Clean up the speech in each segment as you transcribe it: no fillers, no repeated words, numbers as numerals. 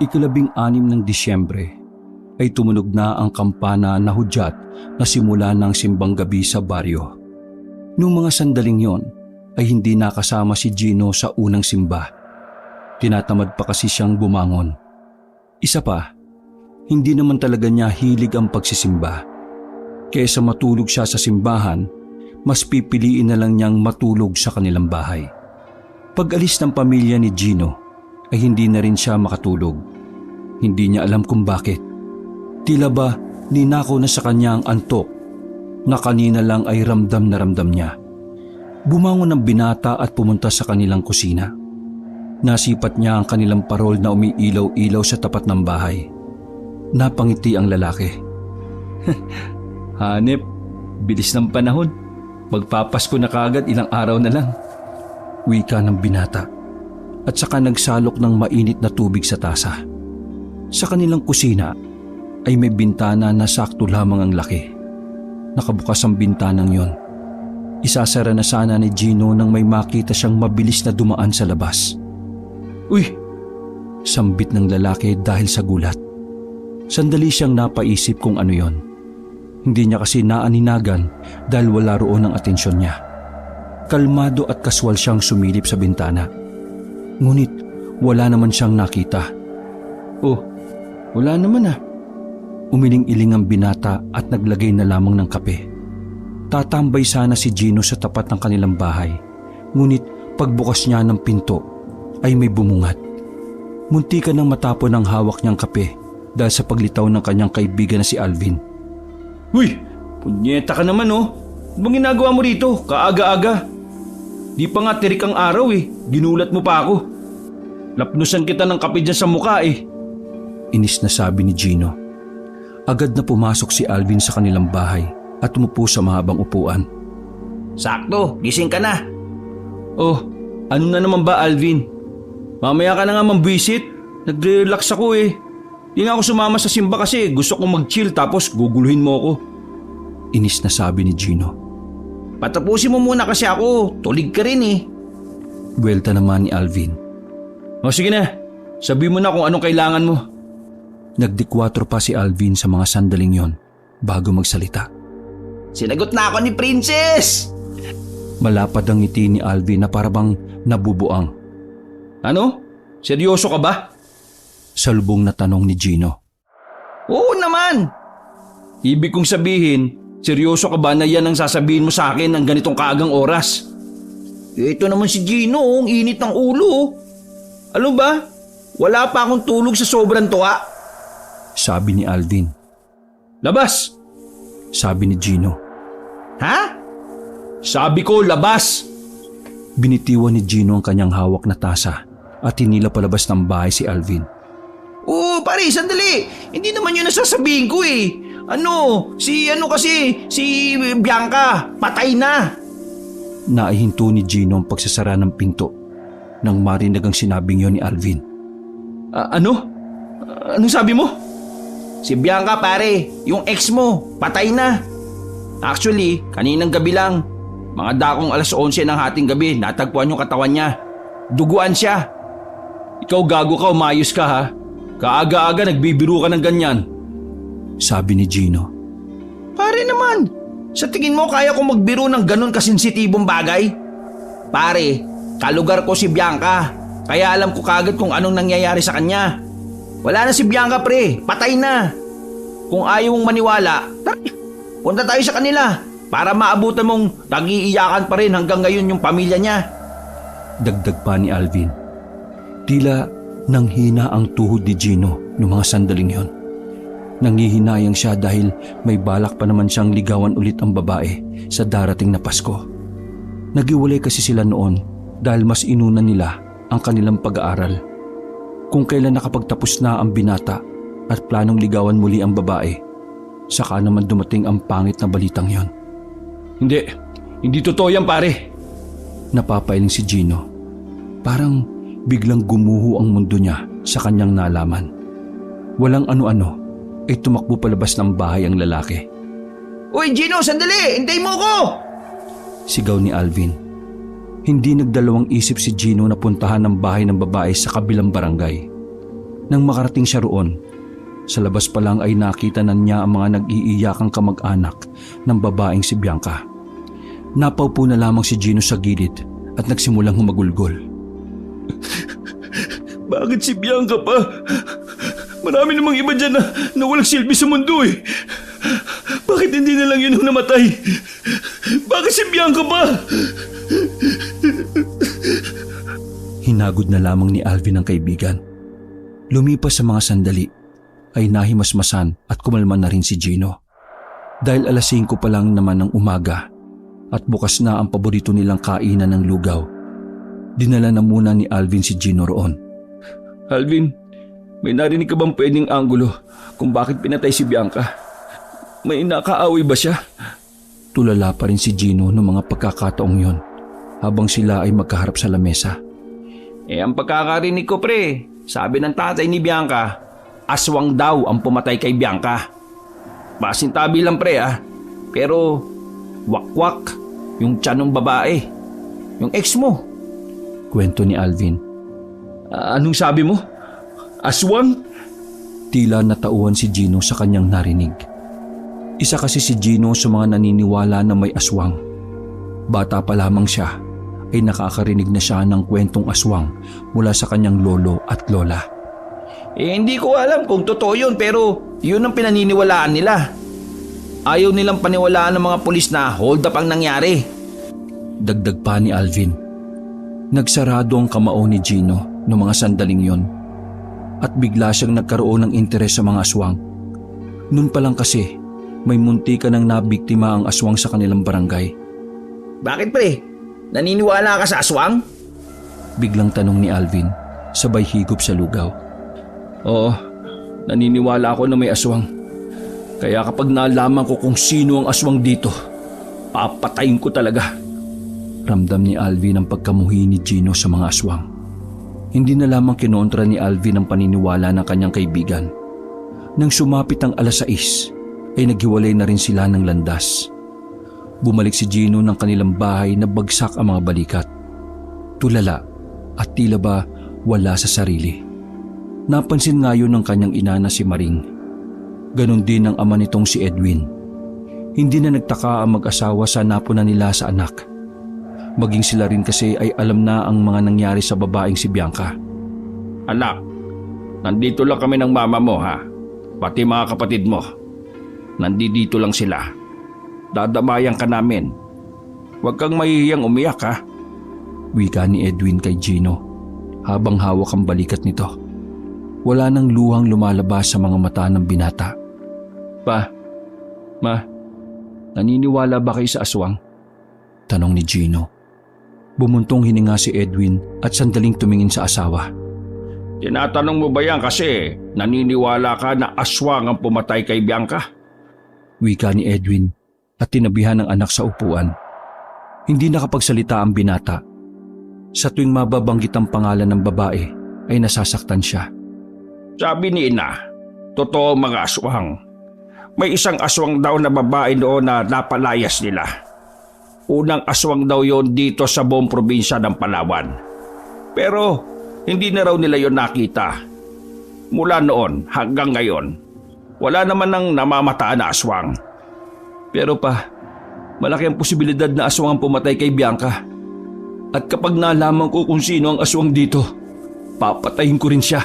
Ikalabing-anim ng Disyembre ay tumunog na ang kampana na hudyat na simula ng simbang gabi sa baryo. Noong mga sandaling yon ay hindi nakasama si Gino sa unang simba. Tinatamad pa kasi siyang bumangon. Isa pa, hindi naman talaga niya hilig ang pagsisimba. Kaysa matulog siya sa simbahan, mas pipiliin na lang niyang matulog sa kanilang bahay. Pag-alis ng pamilya ni Gino ay hindi na rin siya makatulog. Hindi niya alam kung bakit. Tila ba ninako na sa kanya ang antok na kanina lang ay ramdam na ramdam niya. Bumangon ang binata at pumunta sa kanilang kusina. Nasipat niya ang kanilang parol na umiilaw-ilaw sa tapat ng bahay. Napangiti ang lalaki. Hanep, bilis ng panahon. Magpapasko na kagad, ilang araw na lang. Wika ng binata at saka nagsalok ng mainit na tubig sa tasa. Sa kanilang kusina ay may bintana na sakto lamang ang laki. Nakabukas ang bintanang yon. Isasara na sana ni Gino nang may makita siyang mabilis na dumaan sa labas. Uy! Sambit ng lalaki dahil sa gulat. Sandali siyang napaisip kung ano yon. Hindi niya kasi naaninagan dahil wala roon ang atensyon niya. Kalmado at kaswal siyang sumilip sa bintana. Ngunit wala naman siyang nakita. Oh, wala naman ah. Umiling-iling ang binata at naglagay na lamang ng kape. Tatambay sana si Gino sa tapat ng kanilang bahay. Ngunit pagbukas niya ng pinto ay may bumungat. Muntikan nang matapon ang hawak niyang kape dahil sa paglitaw ng kanyang kaibigan na si Alvin. Uy! Punyeta ka naman oh! Ano bang ginagawa mo rito? Kaaga-aga. Di pa nga tirik ang araw eh. Ginulat mo pa ako. Lapnusan kita ng kape dyan sa mukha eh. Inis na sabi ni Gino. Agad na pumasok si Alvin sa kanilang bahay at umupo sa mahabang upuan. Sakto, gising ka na. Oh, ano na naman ba Alvin? Mamaya ka na nga mambwisit. Nagre-relax ako eh. Di nga ako sumama sa simba kasi gusto kong mag-chill tapos guguluhin mo ako. Inis na sabi ni Gino. Patapusin mo muna kasi ako. Tulig ka rin eh. Buwelta naman ni Alvin. O sige na, sabihin mo na kung anong kailangan mo. Nagdikwatro pa si Alvin sa mga sandaling yon bago magsalita. Sinagot na ako ni Princess! Malapad ang ngiti ni Alvin na parabang nabubuang. Ano? Seryoso ka ba? Salubong na tanong ni Gino. Oo naman! Ibig kong sabihin, seryoso ka ba na yan ang sasabihin mo sa akin ng ganitong kaagang oras? Ito naman si Gino, ang init ng ulo. Ano ba? Wala pa akong tulog sa sobrang tuwa. Sabi ni Alvin. Labas! Sabi ni Gino. Ha? Sabi ko, labas! Binitiwan ni Gino ang kanyang hawak na tasa at hinila palabas ng bahay si Alvin. Oo, pare, sandali. Hindi naman yun nasasabihin ko eh. Si Bianca, patay na. Naihinto ni Gino ang pagsasara ng pinto nang marinig ang sinabing yon ni Alvin. Ano? Anong sabi mo? Si Bianca pare, yung ex mo, patay na. Actually, kaninang gabi lang, mga dakong 11:00 ng hating gabi, natagpuan yung katawan niya. Duguan siya. Ikaw gago ka, umayos ka ha. Kaaga-aga nagbibiro ka ng ganyan. Sabi ni Gino. Pare naman, sa tingin mo kaya kong magbiro ng ganun kasensitibong bagay? Pare, kalugar ko si Bianca, kaya alam ko kagad kung anong nangyayari sa kanya. Wala na si Bianca pre, patay na. Kung ayaw mong maniwala, punta tayo sa kanila para maabutan mong nag-iiyakan pa rin hanggang ngayon yung pamilya niya. Dagdag pa ni Alvin. Tila nanghina ang tuhod ni Gino noong mga sandaling yon. Nangihinayang siya dahil may balak pa naman siyang ligawan ulit ang babae sa darating na Pasko. Nagiwalay kasi sila noon dahil mas inuna nila ang kanilang pag-aaral. Kung kailan nakapagtapos na ang binata at planong ligawan muli ang babae, saka naman dumating ang pangit na balitang yon. Hindi totoo yan pare. Napapailing si Gino. Parang biglang gumuho ang mundo niya sa kanyang nalaman. Walang ano-ano ay tumakbo palabas ng bahay ang lalaki. Uy Gino, sandali! Hintay mo ko! Sigaw ni Alvin. Hindi nagdalawang isip si Gino na puntahan ang bahay ng babae sa kabilang barangay. Nang makarating siya roon, sa labas pa lang ay nakita na niya ang mga nag-iiyakang kamag-anak ng babaeng si Bianca. Napaupo na lamang si Gino sa gilid at nagsimulang humagulgol. Bakit si Bianca pa? Marami namang iba dyan na walang silbi sa mundo eh. Bakit hindi na lang yun ang namatay? Bakit si Bianca pa? Hinagod na lamang ni Alvin ang kaibigan. Lumipas sa mga sandali ay nahimasmasan at kumalma na rin si Gino. Dahil alas 5 pa lang naman ng umaga at bukas na ang paborito nilang kainan ng lugaw, dinala na muna ni Alvin si Gino roon. Alvin, may narinig ka bang pwedeng anggulo kung bakit pinatay si Bianca? May nakaaway ba siya? Tulala pa rin si Gino noong mga pagkakataong yon habang sila ay magkaharap sa lamesa. Ang pagkakarinig ko pre, sabi ng tatay ni Bianca, aswang daw ang pumatay kay Bianca. Pasintabi lang pre pero wakwak yung tiyan ng babae, yung ex mo. Kwento ni Alvin. Anong sabi mo? Aswang? Tila natauhan si Gino sa kanyang narinig. Isa kasi si Gino sa mga naniniwala na may aswang. Bata pa lamang siya ay nakakarinig na siya ng kwentong aswang mula sa kanyang lolo at lola. Hindi ko alam kung totoo yun pero yun ang pinaniniwalaan nila. Ayaw nilang paniwalaan ng mga pulis na hold up ang nangyari. Dagdag pa ni Alvin. Nagsarado ang kamao ni Gino noong mga sandaling yon at bigla siyang nagkaroon ng interes sa mga aswang. Noon pa lang kasi may munti ka nang nabiktima ang aswang sa kanilang barangay. Bakit pre? Naniniwala ka sa aswang? Biglang tanong ni Alvin, sabay higop sa lugaw. Oo, naniniwala ako na may aswang. Kaya kapag nalaman ko kung sino ang aswang dito, papatayin ko talaga. Ramdam ni Alvin ang pagkamuhi ni Gino sa mga aswang. Hindi na lamang kinontra ni Alvin ang paniniwala ng kanyang kaibigan. Nang sumapit ang alas 6, ay naghiwalay na rin sila ng landas. Bumalik si Gino ng kanilang bahay na bagsak ang mga balikat. Tulala at tila ba wala sa sarili. Napansin nga yun ng kanyang ina na si Maring. Ganon din ang ama nitong si Edwin. Hindi na nagtaka ang mag-asawa sa napunan nila sa anak. Maging sila rin kasi ay alam na ang mga nangyari sa babaeng si Bianca. Anak, nandito lang kami ng mama mo pati mga kapatid mo. Nandito lang sila. Dadamayan ka namin. Huwag kang mahihiyang umiyak Wika ni Edwin kay Gino habang hawak ang balikat nito. Wala nang luhang lumalabas sa mga mata ng binata. Ma, naniniwala ba kayo sa aswang? Tanong ni Gino. Bumuntong hininga si Edwin at sandaling tumingin sa asawa. Tinatanong mo ba yan kasi naniniwala ka na aswang ang pumatay kay Bianca? Wika ni Edwin at tinabihan ng anak sa upuan. Hindi nakapagsalita ang binata. Sa tuwing mababanggit ang pangalan ng babae ay nasasaktan siya. Sabi ni ina, totoo mga aswang. May isang aswang daw na babae noon na napalayas nila. Unang aswang daw yon dito sa buong probinsya ng Palawan. Pero hindi na raw nila yon nakita. Mula noon hanggang ngayon, wala naman nang namamataan na aswang. Pero malaki ang posibilidad na aswang ang pumatay kay Bianca. At kapag nalaman ko kung sino ang aswang dito, papatayin ko rin siya.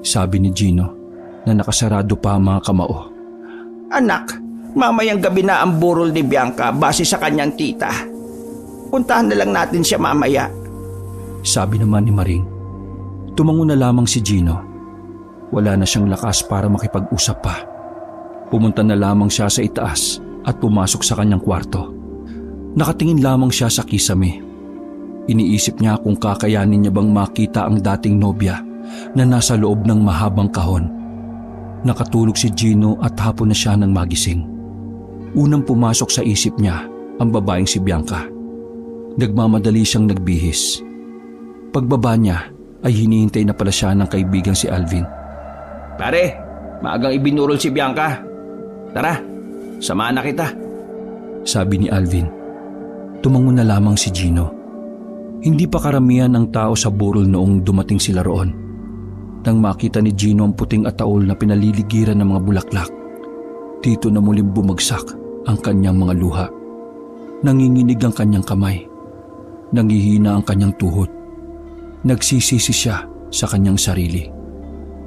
Sabi ni Gino na nakasarado pa ang mga kamao. Anak, mamayang gabi na ang burol ni Bianca base sa kanyang tita. Puntahan na lang natin siya mamaya. Sabi naman ni Maring. Tumango na lamang si Gino. Wala na siyang lakas para makipag-usap pa. Pumunta na lamang siya sa itaas at pumasok sa kanyang kwarto. Nakatingin lamang siya sa kisame. Iniisip niya kung kakayanin niya bang makita ang dating nobya na nasa loob ng mahabang kahon. Nakatulog si Gino at hapon na siya nang magising. Unang pumasok sa isip niya ang babaeng si Bianca. Nagmamadali siyang nagbihis. Pagbaba niya ay hinihintay na pala siya ng kaibigang si Alvin. Pare, maagang ibinurol si Bianca. Tara, samahan na kita. Sabi ni Alvin. Tumango na lamang si Gino. Hindi pa karamihan ang tao sa burol noong dumating sila roon. Nang makita ni Gino ang puting ataol na pinaliligiran ng mga bulaklak, dito na muling bumagsak ang kanyang mga luha. Nanginginig ang kanyang kamay. Nangihina ang kanyang tuhod. Nagsisisi siya sa kanyang sarili.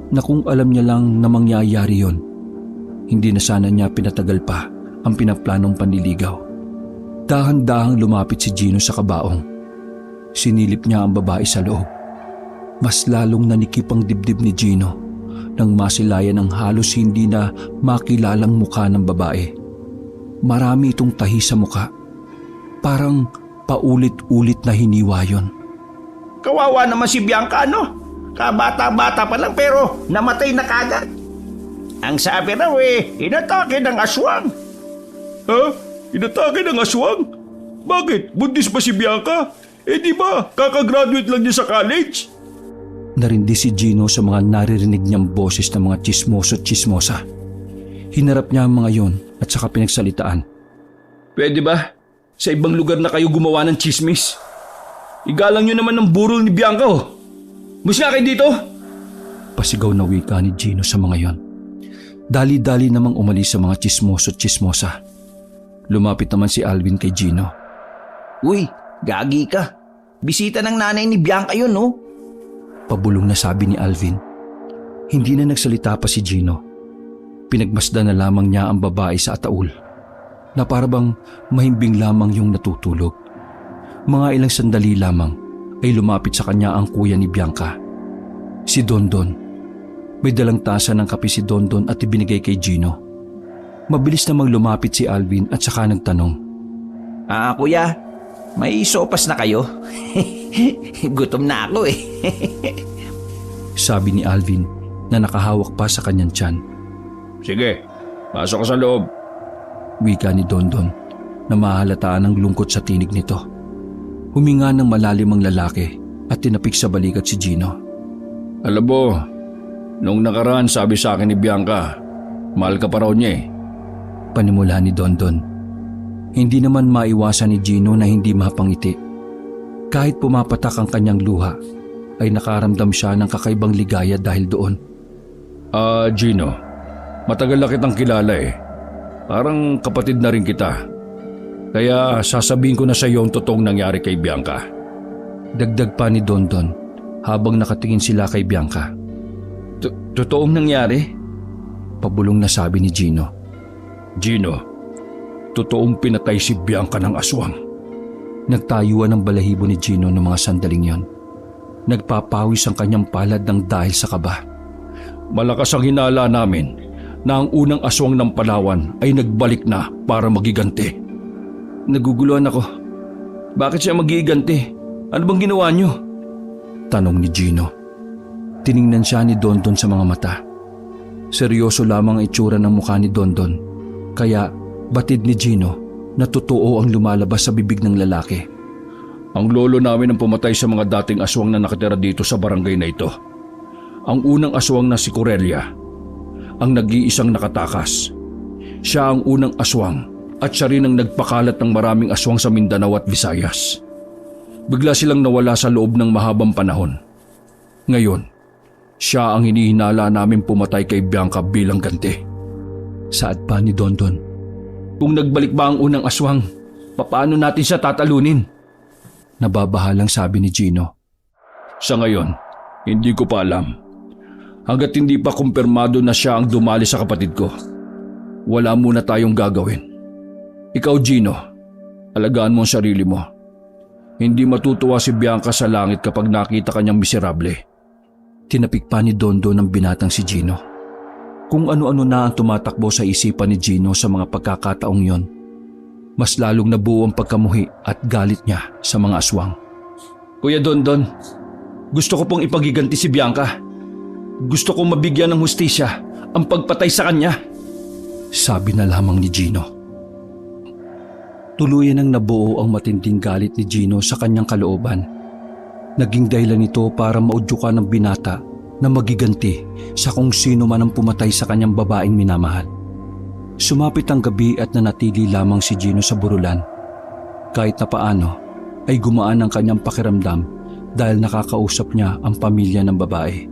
Na kung alam niya lang na mangyayari yon, hindi na sana niya pinatagal pa ang pinaplanong panliligaw. Dahan-dahang lumapit si Gino sa kabaong. Sinilip niya ang babae sa loob. Mas lalong nanikip ang dibdib ni Gino nang masilayan ang halos hindi na makilalang mukha ng babae. Marami itong tahi sa mukha. Parang paulit-ulit na hiniwa yon. Kawawa naman si Bianca, no? Kabata-bata pa lang pero namatay na kagad. Ang sabi raw inatake ng aswang. Ha? Inatake ng aswang? Bakit? Buntis ba si Bianca? Di ba kakagraduate lang niya sa college? Narindi si Gino sa mga naririnig niyang boses ng mga chismoso at chismosa. Hinarap niya ang mga yon at saka pinagsalitaan. Pwede ba? Sa ibang lugar na kayo gumawa ng chismis? Igalang niyo naman ng burol ni Bianca, oh. Mas nga kayo dito? Pasigaw na wika ni Gino sa mga yon. Dali-dali namang umalis sa mga chismoso at chismosa. Lumapit naman si Alvin kay Gino. Uy, gagi ka. Bisita ng nanay ni Bianca yun, no? Pabulong na sabi ni Alvin. Hindi na nagsalita pa si Gino. Pinagmasdan na lamang niya ang babae sa ataul na parabang mahimbing lamang yung natutulog. Mga ilang sandali lamang ay lumapit sa kanya ang kuya ni Bianca, si Dondon. May dalang tasa ng kape si Dondon at ibinigay kay Gino. Mabilis namang lumapit si Alvin at saka nagtanong. Kuya, may sopas na kayo? Gutom na ako Sabi ni Alvin na nakahawak pa sa kanyang tiyan. Sige, pasok ka sa loob. Wika ni Dondon na mahalataan ang lungkot sa tinig nito. Huminga ng malalim ang lalaki at tinapik sa balikat si Gino. Alam mo, nung nakaraan sabi sa akin ni Bianca, mahal ka pa raw niya eh. Panimula ni Dondon. Hindi naman maiwasan ni Gino na hindi mapangiti. Kahit pumapatak ang kanyang luha, ay nakaramdam siya ng kakaibang ligaya dahil doon. Gino, matagal na kitang kilala eh. Parang kapatid na rin kita. Kaya sasabihin ko na sa iyo ang totoong nangyari kay Bianca. Dagdag pa ni Dondon habang nakatingin sila kay Bianca. Totoong nangyari? Pabulong na sabi ni Gino. Gino, totoong pinatay si Bianca ng aswang. Nagtayuan ang balahibo ni Gino noong mga sandaling yon. Nagpapawis ang kanyang palad ng dahil sa kaba. Malakas ang hinala namin na ang unang aswang ng Palawan ay nagbalik na para magiganti. Naguguluhan ako. Bakit siya magiganti? Ano bang ginawa niyo? Tanong ni Gino. Tiningnan siya ni Dondon sa mga mata. Seryoso lamang ang itsura ng mukha ni Dondon. Kaya batid ni Gino na totoo ang lumalabas sa bibig ng lalaki. Ang lolo namin ang pumatay sa mga dating aswang na nakatira dito sa barangay na ito. Ang unang aswang na si Corelia, ang nag-iisang nakatakas. Siya ang unang aswang at siya rin ang nagpakalat ng maraming aswang sa Mindanao at Visayas. Bigla silang nawala sa loob ng mahabang panahon. Ngayon, siya ang hinihinala namin pumatay kay Bianca bilang ganti. Saad pa ni Dondon. Kung nagbalik ba ang unang aswang, paano natin siya tatalunin? Nababahalang sabi ni Gino. Sa ngayon, hindi ko pa alam. Hanggat hindi pa kumpirmado na siya ang dumali sa kapatid ko, wala muna tayong gagawin. Ikaw, Gino, alagaan mo ang sarili mo. Hindi matutuwa si Bianca sa langit kapag nakita kanyang miserable. Tinapik pa ni Dondon ng binatang si Gino. Kung ano-ano na ang tumatakbo sa isipan ni Gino sa mga pagkakataong yon, mas lalong nabuo ang pagkamuhi at galit niya sa mga aswang. Kuya Dondon, gusto ko pong ipagiganti si Bianca. Gusto kong mabigyan ng hustisya ang pagpatay sa kanya. Sabi na lamang ni Gino. Tuluyan ang nabuo ang matinding galit ni Gino sa kanyang kalooban. Naging dahilan nito para maudyukan ng binata na magiganti sa kung sino man ang pumatay sa kanyang babaeng minamahal. Sumapit ang gabi at nanatili lamang si Gino sa burulan. Kahit na paano ay gumaan ang kanyang pakiramdam dahil nakakausap niya ang pamilya ng babae.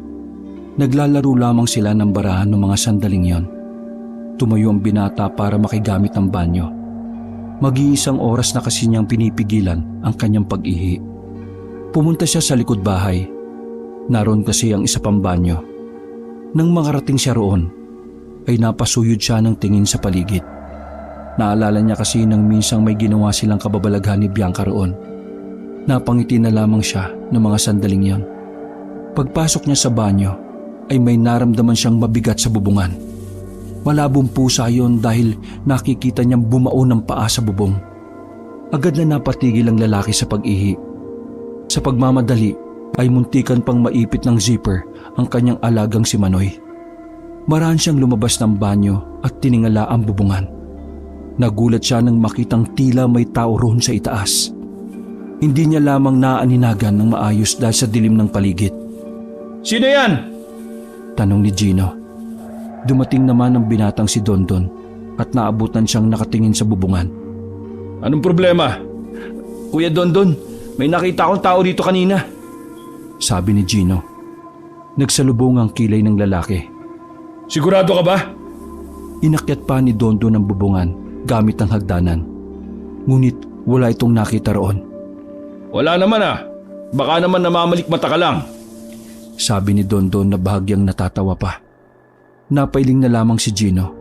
Naglalaro lamang sila ng barahan ng mga sandaling yon. Tumayo ang binata para makigamit ng banyo. Mag-iisang oras na kasi niyang pinipigilan ang kanyang pag-ihi. Pumunta siya sa likod bahay. Naroon kasi ang isa pang banyo. Nang makarating siya roon, ay napasuyod siya ng tingin sa paligid. Naalala niya kasi nang minsang may ginawa silang kababalaghan ni Bianca roon. Napangiti na lamang siya ng mga sandaling yon. Pagpasok niya sa banyo, ay may naramdaman siyang mabigat sa bubungan. Malabong pusa yon dahil nakikita niyang bumao ng paa sa bubong. Agad na napatigil ang lalaki sa pag-ihi. Sa pagmamadali ay muntikan pang maipit ng zipper ang kanyang alagang si Manoy. Maraan siyang lumabas ng banyo at tiningala ang bubungan. Nagulat siya nang makitang tila may tao roon sa itaas. Hindi niya lamang naaninagan ng maayos dahil sa dilim ng paligid. Sino yan? Tanong ni Gino. Dumating naman ang binatang si Dondon at naabutan siyang nakatingin sa bubungan. Anong problema? Kuya Dondon, may nakita akong tao dito kanina. Sabi ni Gino. Nagsalubong ang kilay ng lalaki. Sigurado ka ba? Inakyat pa ni Dondon ang bubungan gamit ang hagdanan. Ngunit wala itong nakita roon. Wala naman ah. Baka naman namamalikmata ka lang. Sabi ni Dondon na bahagyang natatawa pa. Napailing na lamang si Gino.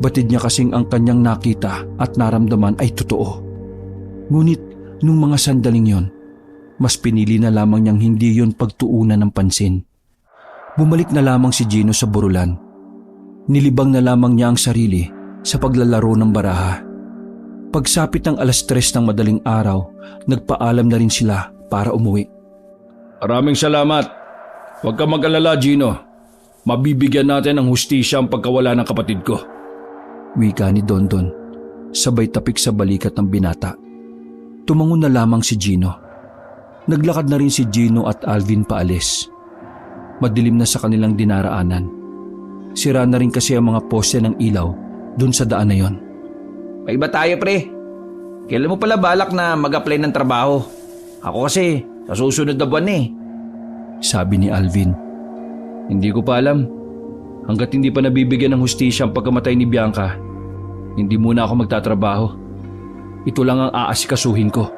Batid niya kasing ang kanyang nakita at naramdaman ay totoo. Ngunit nung mga sandaling yon, mas pinili na lamang niyang hindi yon pagtuunan ng pansin. Bumalik na lamang si Gino sa burulan. Nilibang na lamang niya ang sarili sa paglalaro ng baraha. Pagsapit ng 3:00 ng madaling araw, nagpaalam na rin sila para umuwi. Maraming salamat. Huwag ka mag-alala, Gino. Mabibigyan natin ng hustisya ang pagkawala ng kapatid ko. Wika ni Dondon, sabay tapik sa balikat ng binata. Tumangon na lamang si Gino. Naglakad na rin si Gino at Alvin paalis. Madilim na sa kanilang dinaraanan. Sira na rin kasi ang mga poste ng ilaw dun sa daan na yon. May iba tayo, pre. Kailan mo pala balak na mag-apply ng trabaho? Ako kasi, sa susunod na buwan eh. Sabi ni Alvin. Hindi ko pa alam. Hanggat hindi pa nabibigyan ng hustisya ang pagkamatay ni Bianca, hindi muna ako magtatrabaho. Ito lang ang aasikasuhin ko.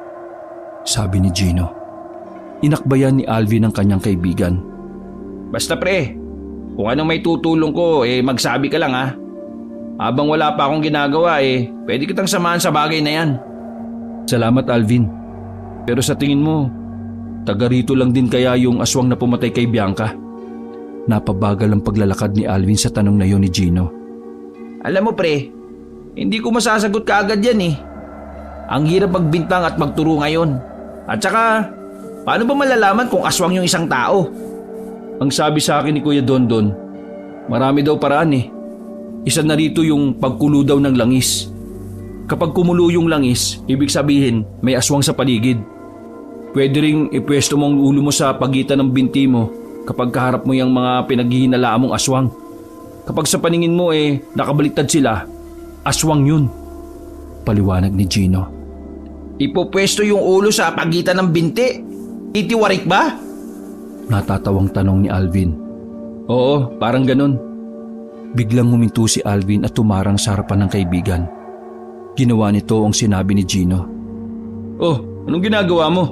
Sabi ni Gino. Inakbayan ni Alvin ang kanyang kaibigan. Basta pre, kung anong may tutulong ko magsabi ka lang ha. Habang wala pa akong ginagawa pwede kitang samahan sa bagay na yan. Salamat Alvin. Pero sa tingin mo, taga rito lang din kaya yung aswang na pumatay kay Bianca? Napabagal ang paglalakad ni Alvin sa tanong na yon ni Gino. Alam mo pre, hindi ko masasagot kaagad yan eh. Ang hirap magbintang at magturo ngayon. At saka, paano ba malalaman kung aswang yung isang tao? Ang sabi sa akin ni Kuya Dondon, marami daw paraan eh. Isa na rito yung pagkulo daw ng langis. Kapag kumulo yung langis, ibig sabihin may aswang sa paligid. Pwede ring ipwesto mo ang ulo mo sa pagitan ng binti mo kapag kaharap mo yung mga pinaghihinalaan mong aswang. Kapag sa paningin mo nakabaliktad sila, aswang yun. Paliwanag ni Gino. Ipopwesto yung ulo sa pagitan ng binti? Titiwarik ba? Natatawang tanong ni Alvin. Oo, parang ganun. Biglang huminto si Alvin at tumarang sa harapan ng kaibigan. Ginawa nito ang sinabi ni Gino. Oh, anong ginagawa mo?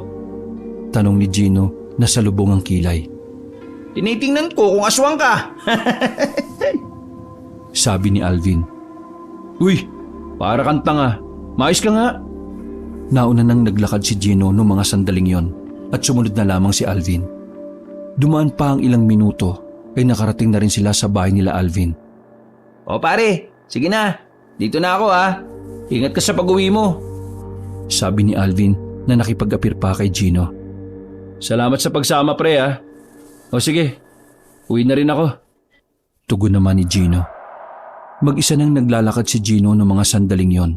Tanong ni Gino na salubong ang kilay. Tinitingnan ko kung aswang ka. Sabi ni Alvin. Uy, para kang tanga. Mais ka nga. Nauna nang naglakad si Gino noong mga sandaling yon at sumunod na lamang si Alvin. Dumaan pa ang ilang minuto ay nakarating na rin sila sa bahay nila Alvin. O pare, sige na. Dito na ako ha. Ingat ka sa pag-uwi mo. Sabi ni Alvin na nakipag-apir pa kay Gino. Salamat sa pagsama pre ha. O sige, uwi na rin ako. Tugon naman ni Gino. Mag-isa nang naglalakad si Gino noong mga sandaling yon.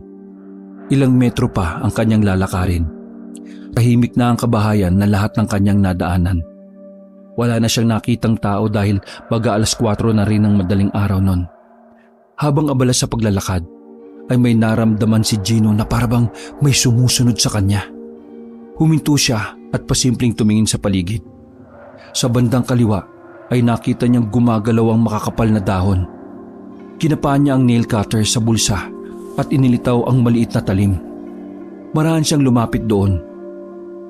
Ilang metro pa ang kanyang lalakarin. Tahimik na ang kabahayan na lahat ng kanyang nadaanan. Wala na siyang nakitang tao dahil baga 4:00 na rin ng madaling araw nun. Habang abala sa paglalakad, ay may naramdaman si Gino na parabang may sumusunod sa kanya. Huminto siya at pasimpleng tumingin sa paligid. Sa bandang kaliwa ay nakita niyang gumagalaw ang makakapal na dahon. Kinapaan niya ang nail cutter sa bulsa at inilitaw ang maliit na talim. Marahan siyang lumapit doon.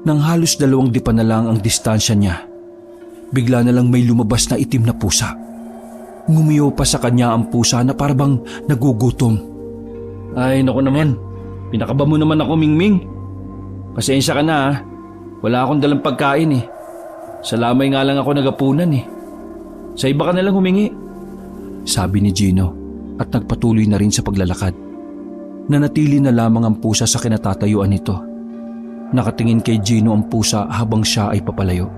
Nang halos 2 dipa na lang ang distansya niya, bigla na lang may lumabas na itim na pusa. Ngumiyo pa sa kanya ang pusa na parabang nagugutom. Ay, naku naman. Pinakaba mo naman ako, Mingming. Pasensya ka na ha. Wala akong dalang pagkain eh. Sa lamay nga lang ako nagapunan eh. Sa iba ka na lang humingi. Sabi ni Gino at nagpatuloy na rin sa paglalakad. Nanatili na lamang ang pusa sa kinatatayuan nito. Nakatingin kay Gino ang pusa habang siya ay papalayo.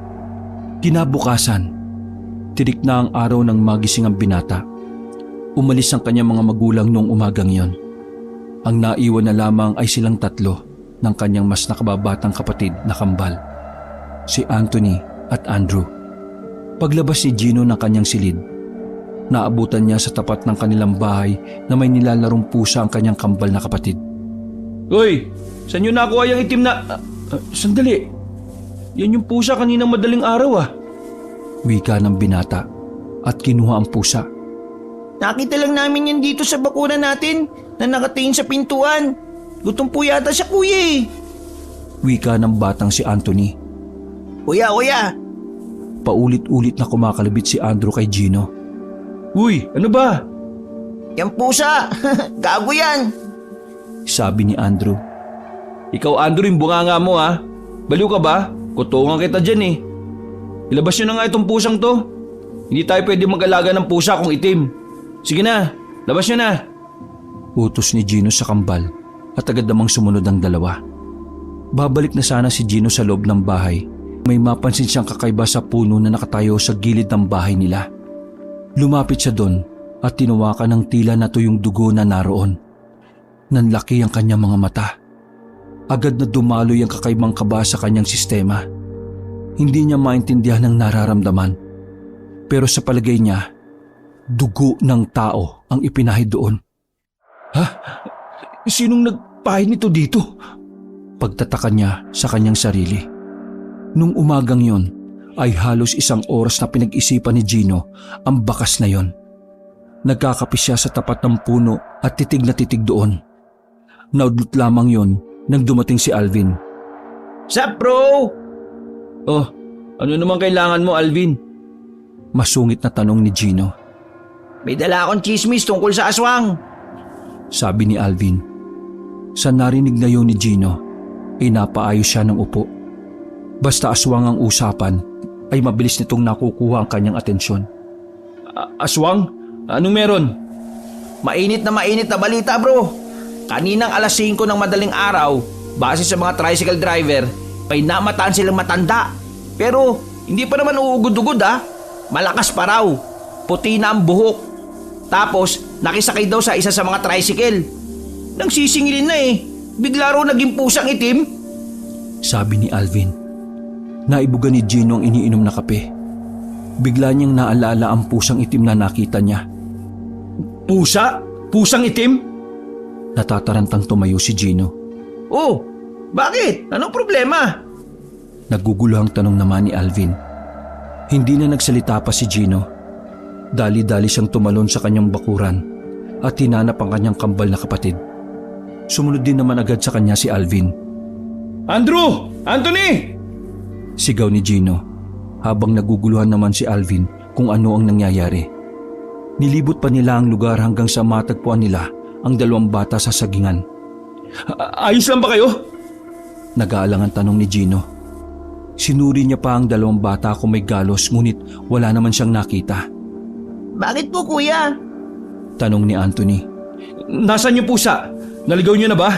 Kinabukasan, tirik na ang araw ng magising ang binata. Umalis ang kanyang mga magulang noong umagang iyon. Ang naiwan na lamang ay silang 3 ng kanyang mas nakababatang kapatid na kambal, si Anthony at Andrew. Paglabas ni Gino ng kanyang silid, naabutan niya sa tapat ng kanilang bahay na may nilalarong pusa ang kanyang kambal na kapatid. Hoy, saan nyo nakuha yung itim na... sandali. Yan yung pusa kaninang madaling araw ah. Wika ng binata at kinuha ang pusa. Nakita lang namin yan dito sa bakuran natin na nakatingin sa pintuan. Gutom po yata siya, kuya eh. Wika ng batang si Anthony. Kuya! Paulit-ulit na kumakalabit si Andrew kay Gino. Uy, ano ba? Yan pusa! Gago yan! Sabi ni Andrew. Ikaw, Andrew, yung bunganga mo ha. Baliw ka ba? Kutungan kita dyan eh. Ilabas nyo na nga itong pusang to. Hindi tayo pwede mag-alaga ng pusa kung itim. Sige na, labas nyo na. Utos ni Gino sa kambal at agad namang sumunod ang dalawa. Babalik na sana si Gino sa loob ng bahay. May mapansin siyang kakaiba sa puno na nakatayo sa gilid ng bahay nila. Lumapit siya doon at tinawakan ng tila na tuyong dugo na naroon. Nanlaki ang kanyang mga mata. Agad na dumaloy ang kakaibang kaba sa kanyang sistema. Hindi niya maintindihan ang nararamdaman. Pero sa palagay niya, dugo ng tao ang ipinahid doon. Ha? Sinong nagpahid nito dito? Pagtataka niya sa kanyang sarili. Nung umagang yon, ay halos 1 oras na pinag-isipan ni Gino ang bakas na yon. Nagkakape siya sa tapat ng puno at titig na titig doon. Naudlot lamang yon nang dumating si Alvin. Sup, bro? Oh, ano naman kailangan mo, Alvin? Masungit na tanong ni Gino. May dala akong chismis tungkol sa aswang. Sabi ni Alvin. Sa narinig na yun ni Gino, inapaayos siya ng upo. Basta aswang ang usapan, ay mabilis nitong nakukuha ang kanyang atensyon. Aswang? Anong meron? Mainit na balita, bro. Kaninang alas 5 ng madaling araw, base sa mga tricycle driver, may namataan silang matanda. Pero hindi pa naman uugod-ugod ha. Malakas pa raw. Puti na ang buhok. Tapos nakisakay daw sa isa sa mga tricycle. Nang sisingilin na eh. Bigla raw naging pusang itim. Sabi ni Alvin. Naibugan ni Gino ang iniinom na kape. Bigla niyang naalala ang pusang itim na nakita niya. Pusa? Pusang itim? Natatarantang tumayo si Gino. Oh, bakit? Anong problema? Naguguluhang tanong naman ni Alvin. Hindi na nagsalita pa si Gino. Dali-dali siyang tumalon sa kanyang bakuran at hinanap ang kanyang kambal na kapatid. Sumunod din naman agad sa kanya si Alvin. Andrew! Anthony! Sigaw ni Gino habang naguguluhan naman si Alvin kung ano ang nangyayari. Nilibot pa nila ang lugar hanggang sa matagpuan nila ang 2 bata sa sagingan. Ayos lang ba kayo? Nag-aalangan tanong ni Gino. Sinuri niya pa ang 2 bata kung may galos ngunit wala naman siyang nakita. Bakit po, kuya? Tanong ni Anthony. Nasaan yung pusa? Naligaw niyo na ba?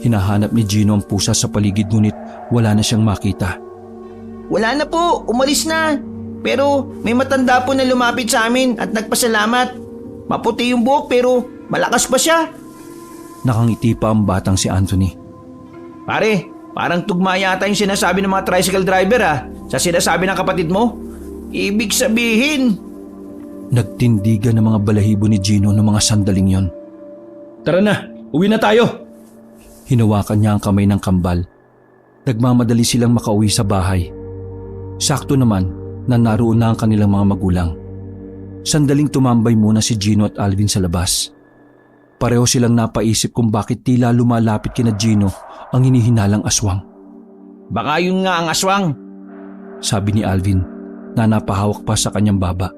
Hinahanap ni Gino ang pusa sa paligid ngunit wala na siyang makita. Wala na po, umalis na. Pero may matanda po na lumapit sa amin at nagpasalamat. Maputi yung buhok pero malakas pa siya. Nakangiti pa ang batang si Anthony. Pare, parang tugma yata yung sinasabi ng mga tricycle driver sa sinasabi ng kapatid mo. Ibig sabihin, Nagtindigan ng mga balahibo ni Gino ng mga sandaling yon. Tara na, uwi na tayo. Hinawakan niya ang kamay ng kambal. Nagmamadali silang makauwi sa bahay. Sakto naman na naroon na ang kanilang mga magulang. Sandaling tumambay muna si Gino at Alvin sa labas. Pareho silang napaisip kung bakit tila lumalapit kina Gino ang hinihinalang aswang. Baka yun nga ang aswang. Sabi ni Alvin na napahawak pa sa kanyang baba.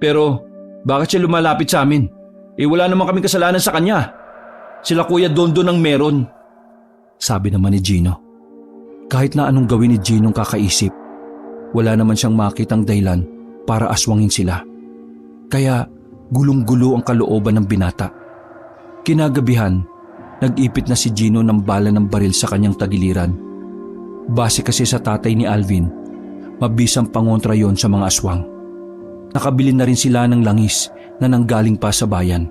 Pero bakit siya lumalapit sa amin? Wala naman kaming kasalanan sa kanya. Sila Kuya Dondon ang meron. Sabi naman ni Gino. Kahit na anong gawin ni Gino kakaisip, wala naman siyang makitang dahilan para aswangin sila. Kaya gulong-gulo ang kalooban ng binata. Kinagabihan, nag-ipit na si Gino ng bala ng baril sa kanyang tagiliran. Base kasi sa tatay ni Alvin, mabisang pangontra yon sa mga aswang. Nakabili na rin sila ng langis na nanggaling pa sa bayan.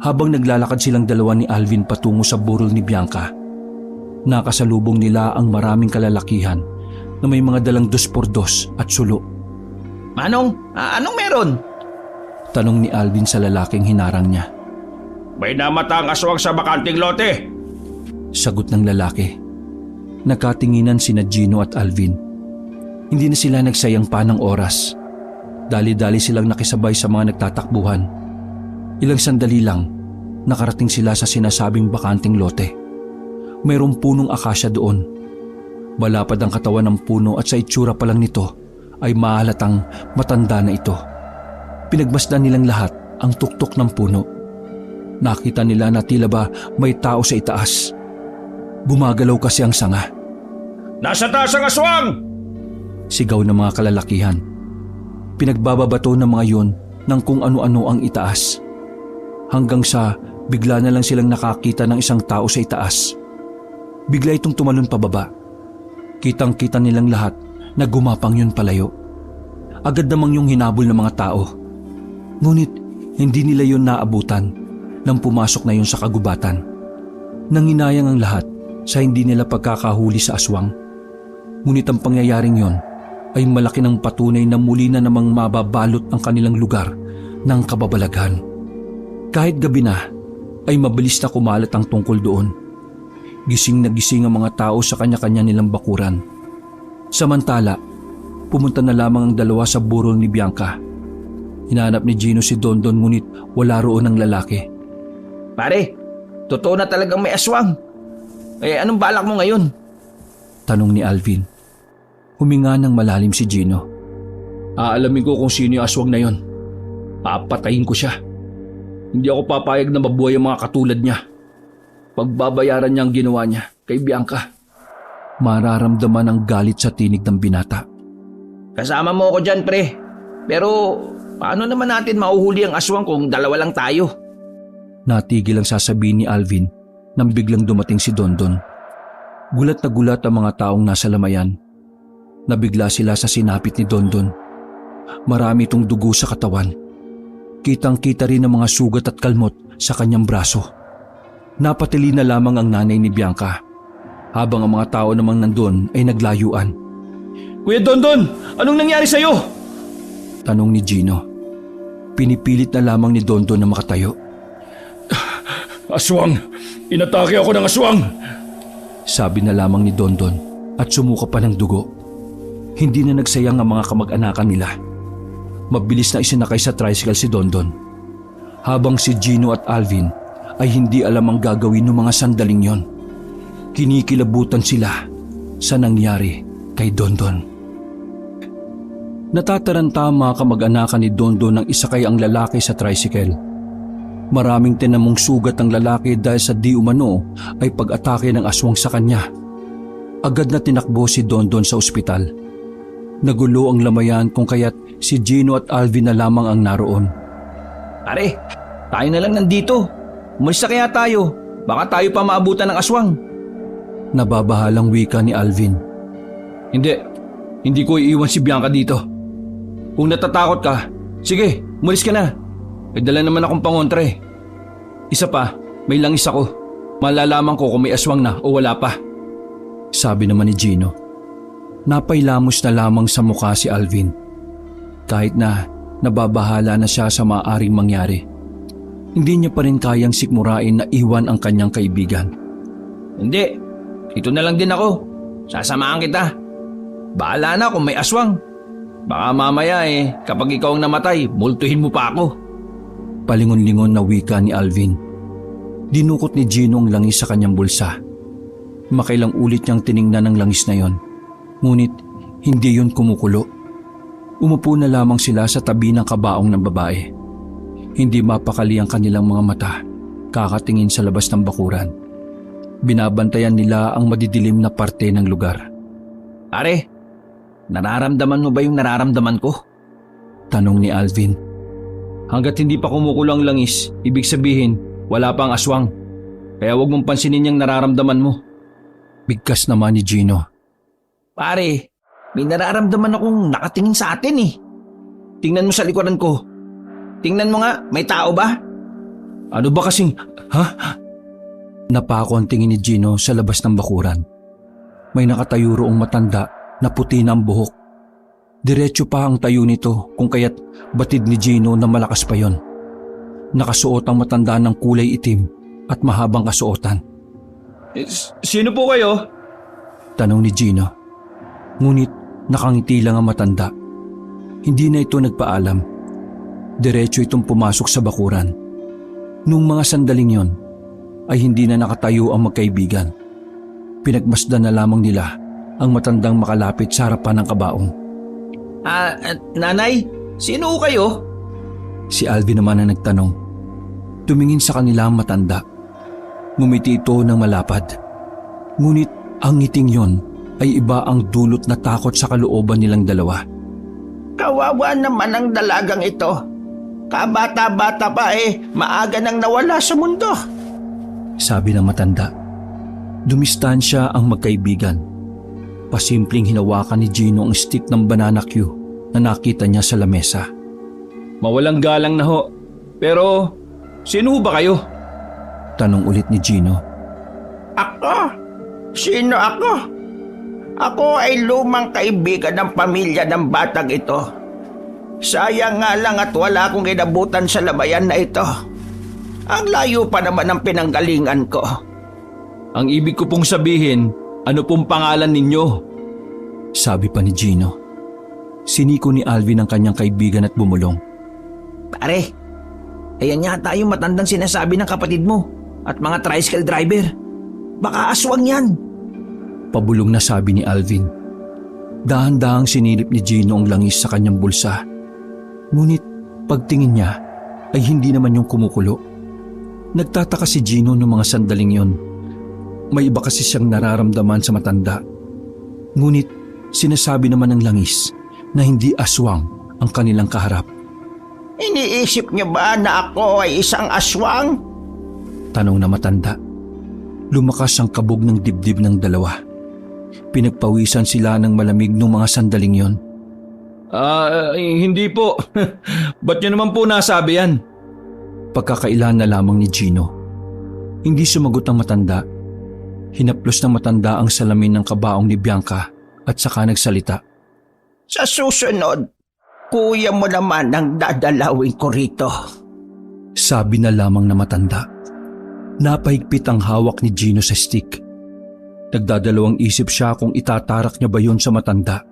Habang naglalakad silang dalawa ni Alvin patungo sa burol ni Bianca, nakasalubong nila ang maraming kalalakihan na may mga dalang 2x2 at sulo. Manong, anong meron? Tanong ni Alvin sa lalaking hinarang niya. May namatang aswang sa bakanting lote. Sagot ng lalaki. Nakatinginan sina Gino at Alvin. Hindi na sila nagsayang pa ng oras. Dali-dali silang nakisabay sa mga nagtatakbuhan. Ilang sandali lang, nakarating sila sa sinasabing bakanting lote. Mayroong punong akasya doon. Malapad ang katawan ng puno at sa itsura pa lang nito ay mahalatang matanda na ito. Pinagmasdan nilang lahat ang tuktok ng puno. Nakita nila na tila ba may tao sa itaas. Bumagalaw kasi ang sanga. Nasa taas ang aswang! Sigaw ng mga kalalakihan. Pinagbababato ng mga yon ng kung ano-ano ang itaas. Hanggang sa bigla na lang silang nakakita ng isang tao sa itaas. Bigla itong tumalon pababa. Kitang-kita nilang lahat na gumapang yun palayo. Agad namang yung hinabol ng mga tao. Ngunit hindi nila yun naabutan nang pumasok na yun sa kagubatan. Nanginayang ang lahat sa hindi nila pagkakahuli sa aswang. Ngunit ang pangyayaring yon ay malaki ng patunay na muli na namang mababalot ang kanilang lugar ng kababalaghan. Kahit gabi na, ay mabilis na kumalat ang tungkol doon. Gising na gising ang mga tao sa kanya-kanya nilang bakuran. Samantala, pumunta na lamang ang dalawa sa burol ni Bianca. Hinahanap ni Gino si Dondon ngunit wala roon ang lalaki. Pare, totoo na talagang may aswang. Anong balak mo ngayon? Tanong ni Alvin. Huminga ng malalim si Gino. Aalamin ko kung sino yung aswang na yon. Papatayin ko siya. Hindi ako papayag na mabuhay ang mga katulad niya. Pagbabayaran niya ang ginawa niya kay Bianca. Mararamdaman ang galit sa tinig ng binata. Kasama mo ako dyan, pre. Pero paano naman natin mauhuli ang aswang kung dalawa lang tayo? Natigil ang sasabihin ni Alvin nang biglang dumating si Dondon. Gulat na gulat ang mga taong nasa lamayan. Nabigla sila sa sinapit ni Dondon. Marami itong dugo sa katawan. Kitang-kita rin ang mga sugat at kalmot sa kanyang braso. Napatili na lamang ang nanay ni Bianca, habang ang mga tao namang nandun ay naglayuan. Kuya Dondon, anong nangyari sa'yo? Tanong ni Gino. Pinipilit na lamang ni Dondon na makatayo. Aswang! Inatake ako ng aswang! Sabi na lamang ni Dondon at sumuka pa ng dugo. Hindi na nagsayang ang mga kamag-anakan nila. Mabilis na isinakay sa tricycle si Dondon. Habang si Gino at Alvin ay hindi alam ang gagawin ng mga sandaling yon. Kinikilabutan sila sa nangyari kay Dondon. Natataranta ang mga kamag-anakan ni Dondon nang isakay ang lalaki sa tricycle. Maraming tinamong sugat ang lalaki dahil sa di umano ay pag-atake ng aswang sa kanya. Agad na tinakbo si Dondon sa ospital. Nagulo ang lamayan kung kaya't si Gino at Alvin na lamang ang naroon. Pare, tayo na lang nandito. Umalis na kaya tayo. Baka tayo pa maabutan ng aswang. Nababahalang wika ni Alvin. Hindi ko iiwan si Bianca dito. Kung natatakot ka, sige, umalis ka na. May dala naman akong pangontra eh. Isa pa, may langis ako. Malalaman ko kung may aswang na o wala pa. Sabi naman ni Gino. Napailamos na lamang sa mukha si Alvin. Kahit na nababahala na siya sa maaaring mangyari, hindi niya pa rin kayang sikmurain na iwan ang kanyang kaibigan. Hindi, ito na lang din ako. Sasamahan kita. Bahala na kung may aswang. Baka mamaya kapag ikaw ang namatay, multuhin mo pa ako. Palingon-lingon na wika ni Alvin. Dinukot ni Gino ang langis sa kanyang bulsa. Makailang ulit niyang tiningnan ang langis na yon. Ngunit hindi yon kumukulo. Umupo na lamang sila sa tabi ng kabaong ng babae. Hindi mapakali ang kanilang mga mata, kakatingin sa labas ng bakuran. Binabantayan nila ang madidilim na parte ng lugar. Pare, nararamdaman mo ba yung nararamdaman ko? Tanong ni Alvin. Hanggat hindi pa kumukulo ang langis, ibig sabihin, wala pang aswang. Kaya huwag mong pansinin yung nararamdaman mo. Bigkas naman ni Gino. Pare, may nararamdaman akong nakatingin sa atin eh. Tingnan mo sa likuran ko. Tingnan mo nga, may tao ba? Ano ba kasing... Ha? Napako ang tingin ni Gino sa labas ng bakuran. May nakatayo roong matanda na puti na ang buhok. Diretso pa ang tayo nito kung kaya't batid ni Gino na malakas pa yon. Nakasuot ang matanda ng kulay itim at mahabang kasuotan. Sino po kayo? Tanong ni Gino. Ngunit nakangiti lang ang matanda. Hindi na ito nagpaalam. Diretso itong pumasok sa bakuran. Noong mga sandaling yon, ay hindi na nakatayo ang magkaibigan. Pinagmasdan na lamang nila ang matandang makalapit sa harapan ng kabaong. Nanay, sino kayo? Si Alvin naman ang nagtanong. Tumingin sa kanila ang matanda. Ngumiti ito ng malapad. Ngunit ang ngiting yon ay iba ang dulot na takot sa kalooban nilang dalawa. Kawawa naman ang dalagang ito. Kabata-bata pa maaga nang nawala sa mundo. Sabi ng matanda. Dumistansya ang magkaibigan. Pasimpleng hinawakan ni Gino ang stick ng banana cue na nakita niya sa lamesa. Mawalang galang na ho. Pero, sino ho ba kayo? Tanong ulit ni Gino. Ako? Sino ako? Ako ay lumang kaibigan ng pamilya ng batang ito. Sayang nga lang at wala akong inabutan sa labayan na ito. Ang layo pa naman ng pinanggalingan ko. Ang ibig ko pong sabihin, ano pong pangalan ninyo? Sabi pa ni Gino. Siniko ni Alvin ang kanyang kaibigan at bumulong. Pare, ayan yata yung matandang sinasabi ng kapatid mo at mga tricycle driver. Baka aswang yan. Pabulong na sabi ni Alvin. Dahan-dahang sinilip ni Gino ang langis sa kanyang bulsa. Ngunit pagtingin niya ay hindi naman yung kumukulo. Nagtataka si Gino noong mga sandaling yon. May iba kasi siyang nararamdaman sa matanda. Ngunit sinasabi naman ng langis na hindi aswang ang kanilang kaharap. Iniisip niyo ba na ako ay isang aswang? Tanong na matanda. Lumakas ang kabog ng dibdib ng dalawa. Pinagpawisan sila ng malamig nung mga sandaling yon. Hindi po. Ba't nyo naman po nasabi yan? Pagkakailan na lamang ni Gino. Hindi sumagot ang matanda. Hinaplos ng matanda ang salamin ng kabaong ni Bianca at saka nagsalita. Sa susunod, kuya mo naman ang dadalawin ko rito. Sabi na lamang na matanda. Napahigpit ang hawak ni Gino sa stick. Nagdadalawang isip siya kung itatarak niya ba yun sa matanda.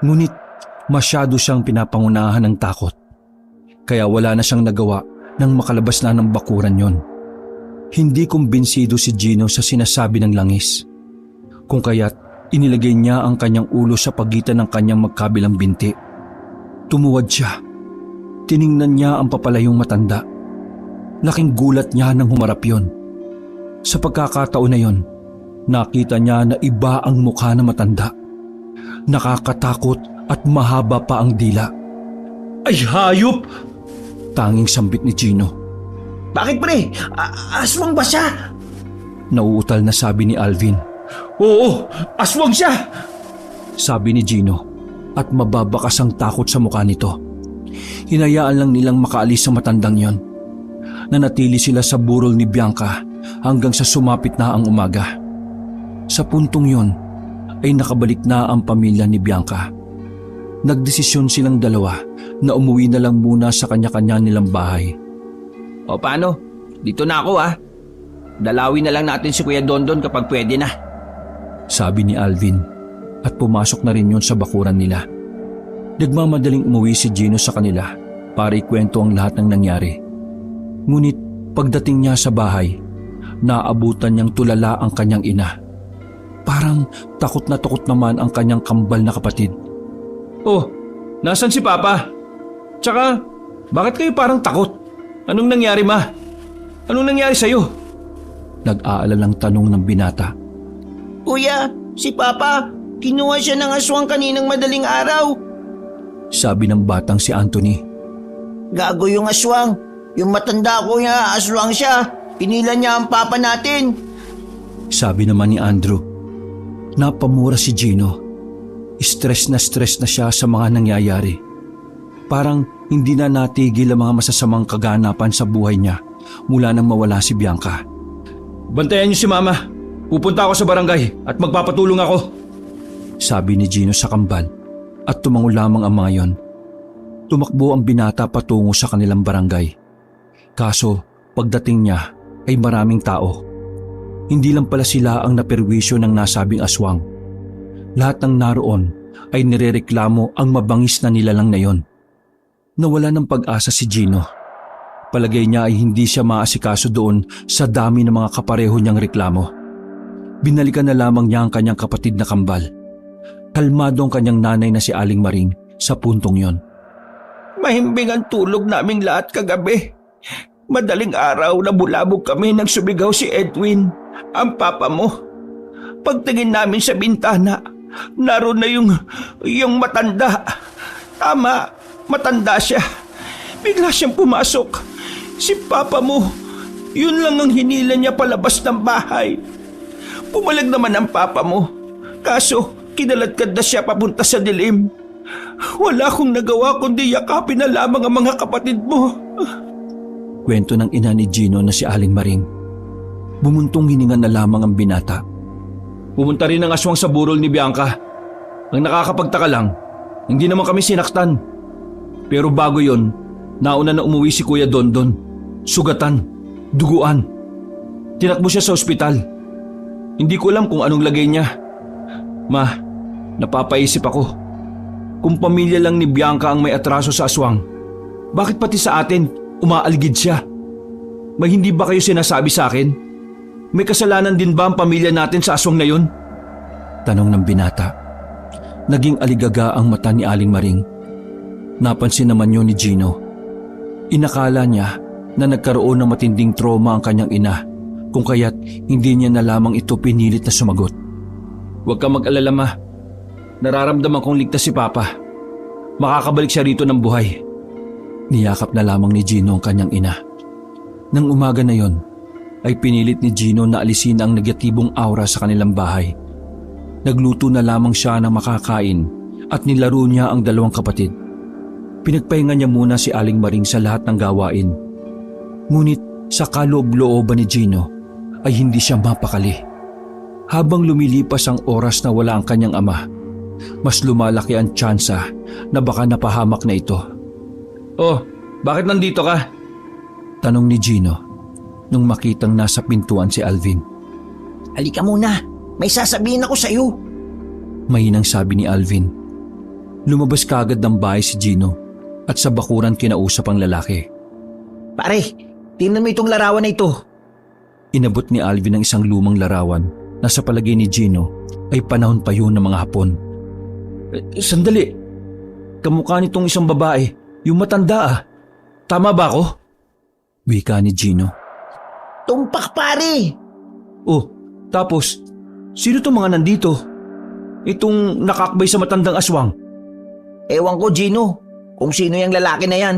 Ngunit masyado siyang pinapangunahan ng takot. Kaya wala na siyang nagawa nang makalabas na ng bakuran yon. Hindi kumbinsido si Gino sa sinasabi ng langis. Kung kaya't inilagay niya ang kanyang ulo sa pagitan ng kanyang magkabilang binti. Tumuwad siya. Tiningnan niya ang papalayong matanda. Laking gulat niya nang humarap yon. Sa pagkakataon na yon, nakita niya na iba ang mukha ng matanda. Nakakatakot at mahaba pa ang dila. Ay, hayop! Tanging sambit ni Gino. Bakit pre? Aswang ba siya? Nauutal na sabi ni Alvin. Oo, aswang siya! Sabi ni Gino at mababakas ang takot sa mukha nito. Hinayaan lang nilang makaalis sa matandang yon. Nanatili sila sa burol ni Bianca hanggang sa sumapit na ang umaga. Sa puntong yon ay nakabalik na ang pamilya ni Bianca. Nagdesisyon silang dalawa na umuwi na lang muna sa kanya-kanya nilang bahay. O paano? Dito na ako Dalawin na lang natin si Kuya Dondon kapag pwede na. Sabi ni Alvin at pumasok na rin yun sa bakuran nila. Nagmamadaling umuwi si Gino sa kanila para ikwento ang lahat ng nangyari. Ngunit pagdating niya sa bahay, naabutan niyang tulala ang kanyang ina. Parang takot naman ang kanyang kambal na kapatid. Oh, nasan si Papa? Tsaka, bakit kayo parang takot? Anong nangyari, Ma? Anong nangyari sa'yo? Nag-aalalang tanong ng binata. Kuya, si Papa, kinuha siya ng aswang kaninang madaling araw. Sabi ng batang si Anthony. Gago yung aswang. Yung matanda kuya, aswang siya. Pinila niya ang papa natin. Sabi naman ni Andrew. Napamura si Gino. Stress na siya sa mga nangyayari. Parang hindi na natigil ang mga masasamang kaganapan sa buhay niya mula nang mawala si Bianca. Bantayan niyo si Mama. Pupunta ako sa barangay at magpapatulong ako. Sabi ni Gino sa kambal at tumango lamang ang mga yon. Tumakbo ang binata patungo sa kanilang barangay. Kaso pagdating niya ay maraming tao. Hindi lang pala sila ang naperwisyo ng nasabing aswang. Lahat ng naroon ay nirereklamo ang mabangis na nilalang na yon. Nawala ng pag-asa si Gino. Palagay niya ay hindi siya maasikaso doon sa dami ng mga kapareho niyang reklamo. Binalikan na lamang niya ang kanyang kapatid na kambal. Kalmado ang kanyang nanay na si Aling Maring sa puntong yon. Mahimbing ang tulog naming lahat kagabi. Madaling araw na bulabog kami nang sumigaw si Edwin, ang papa mo. Pagtingin namin sa bintana, naroon na yung matanda. Tama, matanda siya. Bigla siyang pumasok. Si papa mo, yun lang ang hinila niya palabas ng bahay. Pumalag naman ang papa mo. Kaso, kinaladkad na siya papunta sa dilim. Wala akong nagawa kundi yakapin na lamang ang mga kapatid mo. Kwento ng ina ni Gino na si Aling Maring. Bumuntong hininga na lamang ang binata. Pumunta rin ang aswang sa burol ni Bianca. Ang nakakapagtaka lang, hindi naman kami sinaktan. Pero bago yon, nauna na umuwi si Kuya Dondon. Sugatan, duguan. Tinakbo siya sa ospital. Hindi ko alam kung anong lagay niya. Ma, napapaisip ako. Kung pamilya lang ni Bianca ang may atraso sa aswang, bakit pati sa atin umaaligid siya? May hindi ba kayo sinasabi sa akin? May kasalanan din ba ang pamilya natin sa aswang na yun? Tanong ng binata. Naging aligaga ang mata ni Aling Maring. Napansin naman yun ni Gino. Inakala niya na nagkaroon ng matinding trauma ang kanyang ina, kung kaya't hindi niya na lamang ito pinilit na sumagot. Huwag ka mag-alala, Ma. Nararamdaman kong ligtas si Papa. Makakabalik siya rito ng buhay. Niyakap na lamang ni Gino ang kanyang ina. Nang umaga na yon, ay pinilit ni Gino na alisin ang negatibong aura sa kanilang bahay. Nagluto na lamang siya ng makakain at nilaro niya ang dalawang kapatid. Pinagpahinga niya muna si Aling Maring sa lahat ng gawain. Ngunit sa kaloob-looban ni Gino ay hindi siya mapakali. Habang lumilipas ang oras na wala ang kanyang ama, mas lumalaki ang tsansa na baka napahamak na ito. Oh, bakit nandito ka? Tanong ni Gino nung makitang nasa pintuan si Alvin. Halika muna, may sasabihin ako sa'yo. Mahinang sabi ni Alvin. Lumabas kaagad ng bahay si Gino at sa bakuran kinausap ang lalaki. Pare, tingnan mo itong larawan na ito. Inabot ni Alvin ang isang lumang larawan na sa palagay ni Gino ay panahon pa yun ng mga Hapon. Sandali. Kamukha nitong isang babae, yung matanda ah. Tama ba ako? Wika ni Gino. Tumpak pare! Oh, tapos, sino itong mga nandito? Itong nakakbay sa matandang aswang? Ewan ko Gino, kung sino yung lalaki na yan.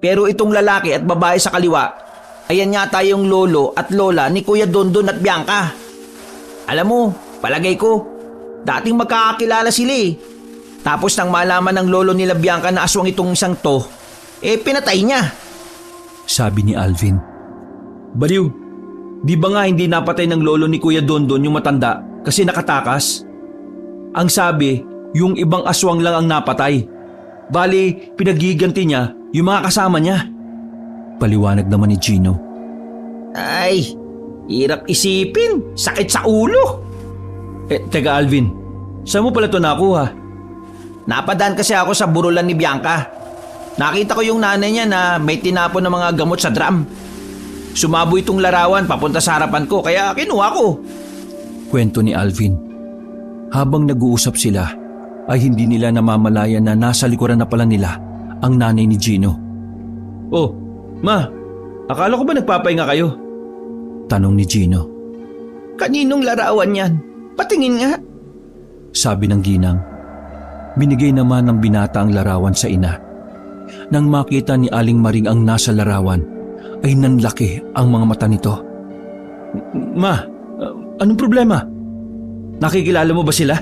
Pero itong lalaki at babae sa kaliwa, ayan yata yung lolo at lola ni Kuya Dondon at Bianca. Alam mo, palagay ko, dating magkakakilala sila eh. Tapos nang malaman ng lolo nila Bianca na aswang itong isang to, pinatay niya. Sabi ni Alvin. Baliw, di ba nga hindi napatay ng lolo ni Kuya Dondon yung matanda kasi nakatakas? Ang sabi, yung ibang aswang lang ang napatay. Bali, pinagiganti niya yung mga kasama niya. Paliwanag naman ni Gino. Ay, hirap isipin. Sakit sa ulo. Teka Alvin, saan mo pala ito nakuha? Napadaan kasi ako sa burulan ni Bianca. Nakita ko yung nanay niya na may tinapon ng mga gamot sa drum. Sumabo itong larawan papunta sa harapan ko kaya kinuha ko. Kwento ni Alvin. Habang nag-uusap sila, ay hindi nila namamalayan na nasa likuran na pala nila ang nanay ni Gino. Oh, ma, akala ko ba nagpapahinga kayo? Tanong ni Gino. Kaninong larawan yan? Patingin nga. Sabi ng ginang. Binigay naman ng binata ang larawan sa ina. Nang makita ni Aling Maring ang nasa larawan, ay nanlaki ang mga mata nito. Ma, anong problema? Nakikilala mo ba sila?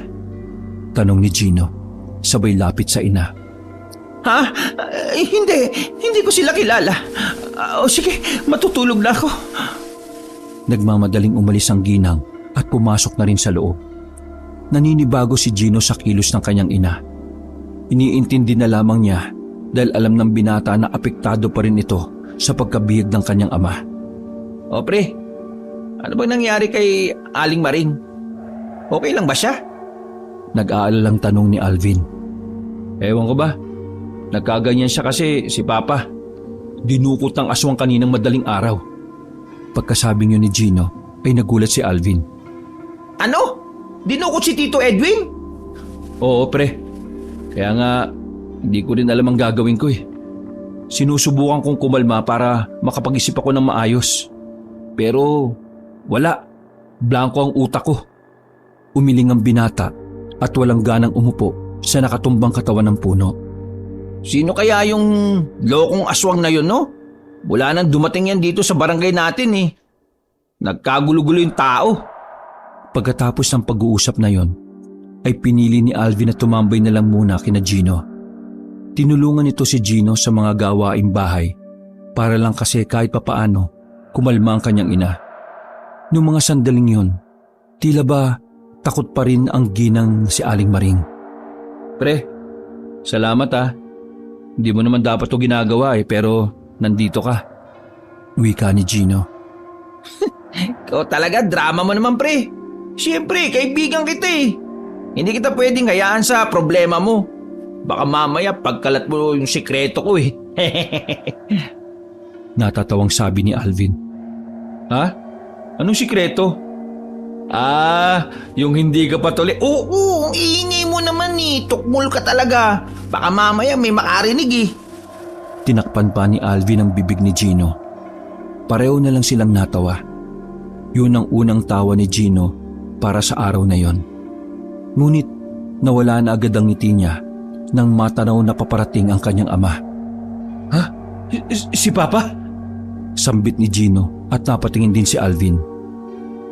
Tanong ni Gino, sabay lapit sa ina. Ha? Hindi ko sila kilala. O sige, matutulog na ako. Nagmamadaling umalis ang ginang at pumasok na rin sa loob. Naninibago si Gino sa kilos ng kanyang ina. Iniintindi na lamang niya dahil alam ng binata na apektado pa rin ito sa pagkabihag ng kanyang ama. O pre, ano bang nangyari kay Aling Maring? Okay lang ba siya? Nag-aalalang tanong ni Alvin. Ewan ko ba? Nagkaganyan siya kasi si Papa. Dinukot ng aswang kaninang madaling araw. Pagkasabing yun ni Gino ay nagulat si Alvin. Ano? Dinukot si Tito Edwin? Oo pre, kaya nga hindi ko rin alam ang gagawin ko eh. Sinusubukan kong kumalma para makapag-isip ako ng maayos. Pero wala, blanko ang utak ko. Umiling ang binata at walang ganang umupo sa nakatumbang katawan ng puno. Sino kaya yung lokong aswang na yun, no? Wala nang dumating yan dito sa barangay natin eh. Nagkagulo-gulo yung tao. Pagkatapos ng pag-uusap na yon, ay pinili ni Alvin na tumambay na lang muna kina Gino. Tinulungan ito si Gino sa mga gawaing bahay para lang kasi kahit papaano kumalma ang kanyang ina. Noong mga sandaling yon, tila ba takot pa rin ang ginang si Aling Maring. Pre, salamat ah. Hindi mo naman dapat ito ginagawa eh, pero nandito ka. Wika ni Gino. Ikaw talaga, drama mo naman pre. Siyempre, kaibigan kita eh. Hindi kita pwedeng hayaan sa problema mo. Baka mamaya pagkalat mo yung sikreto ko eh. Natatawang sabi ni Alvin. Ha? Anong sikreto? Yung hindi ka patuloy. Oo, ang iingay mo naman eh. Tukmol ka talaga. Baka mamaya may makarinig eh. Tinakpan pa ni Alvin ang bibig ni Gino. Pareho na lang silang natawa. Yun ang unang tawa ni Gino para sa araw na yon. Ngunit nawala na agad ang ngiti niya nang matanaw na paparating ang kanyang ama. Ha? Si Papa? Sambit ni Gino at napatingin din si Alvin.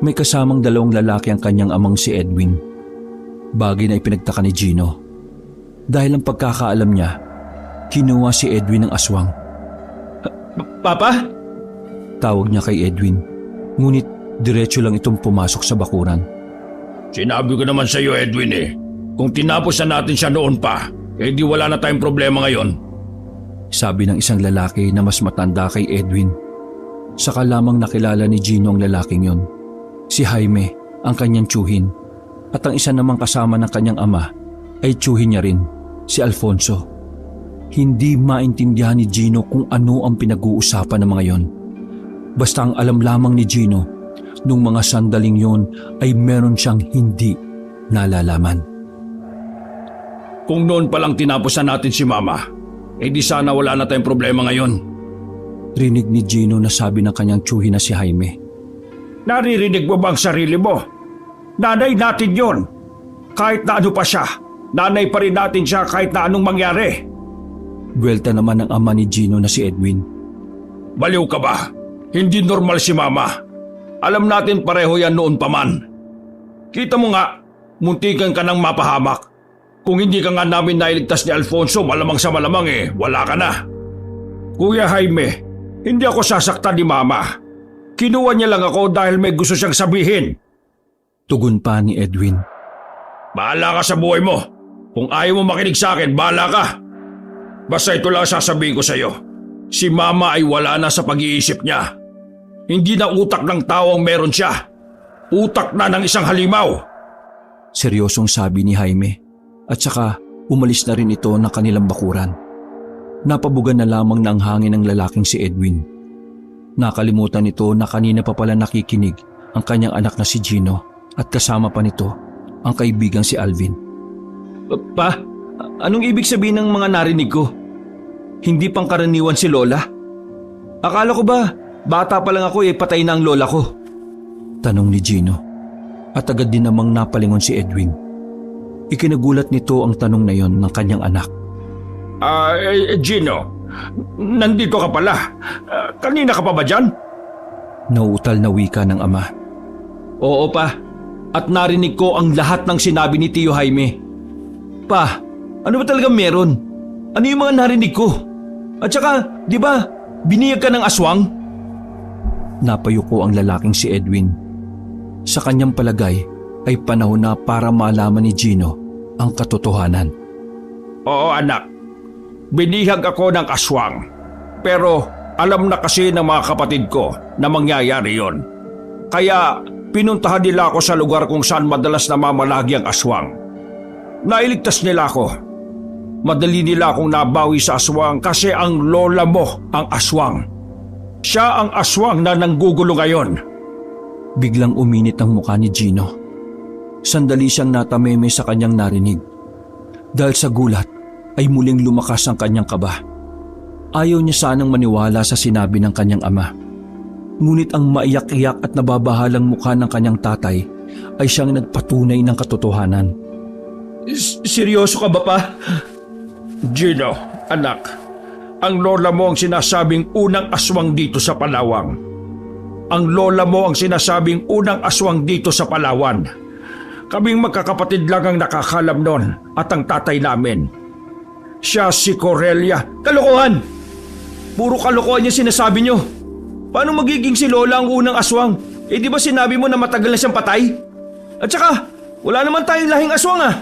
May kasamang dalawang lalaki ang kanyang amang si Edwin. Bagay na ipinagtaka ni Gino. Dahil ang pagkakaalam niya, kinuha si Edwin ng aswang. Papa? Tawag niya kay Edwin. Ngunit diretso lang itong pumasok sa bakuran. Sinabi ko naman sa iyo, Edwin eh. Kung tinapos na natin siya noon pa, eh di wala na tayong problema ngayon. Sabi ng isang lalaki na mas matanda kay Edwin. Saka lamang nakilala ni Gino ang lalaking yon. Si Jaime, ang kanyang tiyuhin. At ang isa namang kasama ng kanyang ama ay tiyuhin niya rin, si Alfonso. Hindi maintindihan ni Gino kung ano ang pinag-uusapan ng mga yon. Basta ang alam lamang ni Gino, nung mga sandaling yon ay meron siyang hindi nalalaman. Kung noon palang tinapos na natin si Mama, eh di sana wala na tayong problema ngayon. Rinig ni Gino na sabi ng kanyang tiyuhin na si Jaime. Naririnig mo ba ang sarili mo? Nanay natin yon. Kahit na ano pa siya, nanay pa rin natin siya kahit na anong mangyari. Buwelta naman ng ama ni Gino na si Edwin. Baliw ka ba? Hindi normal si Mama. Alam natin pareho yan noon pa man. Kita mo nga, muntikan ka nang mapahamak. Kung hindi ka nga namin nailigtas ni Alfonso, malamang sa malamang wala ka na. Kuya Jaime, hindi ako sasaktan ni Mama. Kinuha niya lang ako dahil may gusto siyang sabihin. Tugon pa ni Edwin. Bahala ka sa buhay mo. Kung ayaw mo makinig sa akin, bahala ka. Basta ito lang sasabihin ko sa iyo. Si Mama ay wala na sa pag-iisip niya. Hindi na utak ng tao ang meron siya. Utak na ng isang halimaw. Seryosong sabi ni Jaime. At saka Umalis na rin ito ng kanilang bakuran. Napabugan na lamang ng hangin ng lalaking si Edwin. Nakalimutan nito na kanina pa pala nakikinig ang kanyang anak na si Gino at kasama pa nito ang kaibigang si Alvin. Pa, anong ibig sabihin ng mga narinig ko? Hindi pangkaraniwan si Lola? Akala ko ba, bata pa lang ako patay na ang lola ko? Tanong ni Gino at agad din namang napalingon si Edwin. Ikinagulat nito ang tanong na yon ng kanyang anak. Gino, nandito ka pala. Kanina ka pa ba dyan? Nauutal na wika ng ama. Oo pa, at narinig ko ang lahat ng sinabi ni Tio Jaime. Pa, ano ba talagang meron? Ano yung mga narinig ko? At saka, di ba, biniyag ka ng aswang? Napayuko ang lalaking si Edwin. Sa kanyang palagay ay panahon na para malaman ni Gino ang katotohanan. Oo anak, binihag ako ng aswang. Pero alam na kasi ng mga kapatid ko na mangyayari yon. Kaya pinuntahan nila ako sa lugar kung saan madalas namamalagi ang aswang. Nailigtas nila ako. Madali nila akong nabawi sa aswang kasi ang lola mo ang aswang. Siya ang aswang na nanggugulo ngayon. Biglang uminit ang mukha ni Gino. Sandali siyang natameme sa kanyang narinig. Dahil sa gulat ay muling lumakas ang kanyang kaba. Ayaw niya sanang maniwala sa sinabi ng kanyang ama. Ngunit ang maiyak-iyak at nababahalang mukha ng kanyang tatay ay siyang nagpatunay ng katotohanan. Seryoso ka ba pa? Gino, anak, ang lola mo ang sinasabing unang aswang dito sa Palawan. Ang lola mo ang sinasabing unang aswang dito sa Palawan. Kaming magkakapatid lang ang nakakalam nun at ang tatay namin. Siya si Corelia. Kalokohan! Puro kalokohan yung sinasabi nyo. Paano magiging si Lola ang unang aswang? Di ba sinabi mo na matagal na siyang patay? At saka, wala naman tayong lahing aswang ah!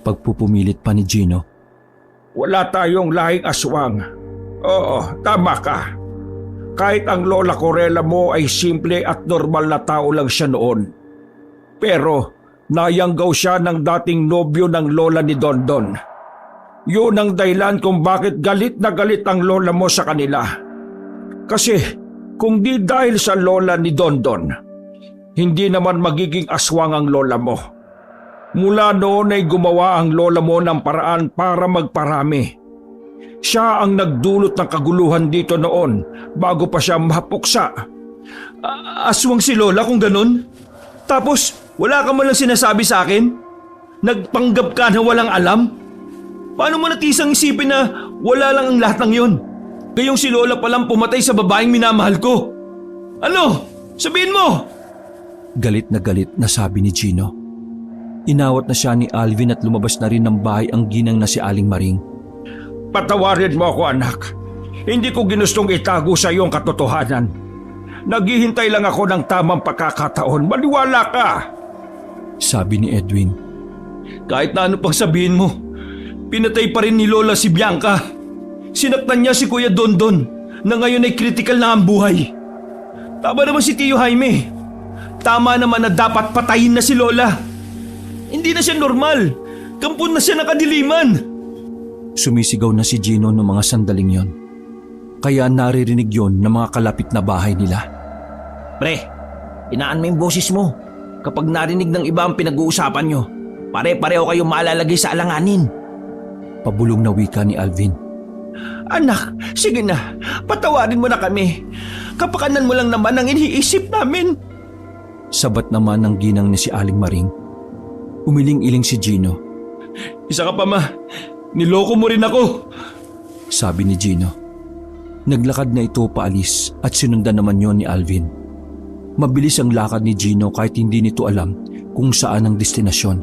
Pagpupumilit pa ni Gino. Wala tayong lahing aswang. Oo, tama ka. Kahit ang lola Corella mo ay simple at normal na tao lang siya noon. Pero nayanggaw siya ng dating nobyo ng lola ni Dondon. Yun ang dahilan kung bakit galit na galit ang lola mo sa kanila. Kasi kung di dahil sa lola ni Dondon, hindi naman magiging aswang ang lola mo. Mula noon ay gumawa ang lola mo ng paraan para magparami. Siya ang nagdulot ng kaguluhan dito noon bago pa siya mapuksa. Aswang si Lola kung ganun? Tapos wala ka man lang sinasabi sa akin? Nagpanggap ka na walang alam? Paano mo natisang isipin na wala lang ang lahat ng yun? Gayong si Lola palang pumatay sa babaeng minamahal ko. Ano? Sabihin mo! Galit na sabi ni Gino. Inawat na siya ni Alvin at lumabas na rin ng bahay ang ginang na si Aling Maring. Patawarin mo ako anak. Hindi ko ginustong itago sa iyo ang katotohanan. Naghihintay lang ako ng tamang pagkakataon. Maniwala ka! Sabi ni Edwin. Kahit na ano pang sabihin mo, pinatay pa rin ni Lola si Bianca. Sinaktan niya si Kuya Dondon na ngayon ay critical na ang buhay. Tama naman si Tio Jaime. Tama naman na dapat patayin na si Lola. Hindi na siya normal. Kampon na siya ng kadiliman. Sumisigaw na si Gino noong mga sandaling yon. Kaya naririnig yon ng mga kalapit na bahay nila. Pre, inaan mo yung boses mo. Kapag narinig ng iba ang pinag-uusapan nyo, pare-pareho kayong malalagay sa alanganin. Pabulong na wika ni Alvin. Anak, sige na. Patawarin mo na kami. Kapakanan mo lang naman ang iniisip namin. Sabat naman ng ginang ni si Aling Maring. Umiling-iling si Gino. Isa ka pa ma. Niloko mo rin ako. Sabi ni Gino. Naglakad na ito paalis at sinundan naman yon ni Alvin. Mabilis ang lakad ni Gino kahit hindi nito alam kung saan ang destinasyon.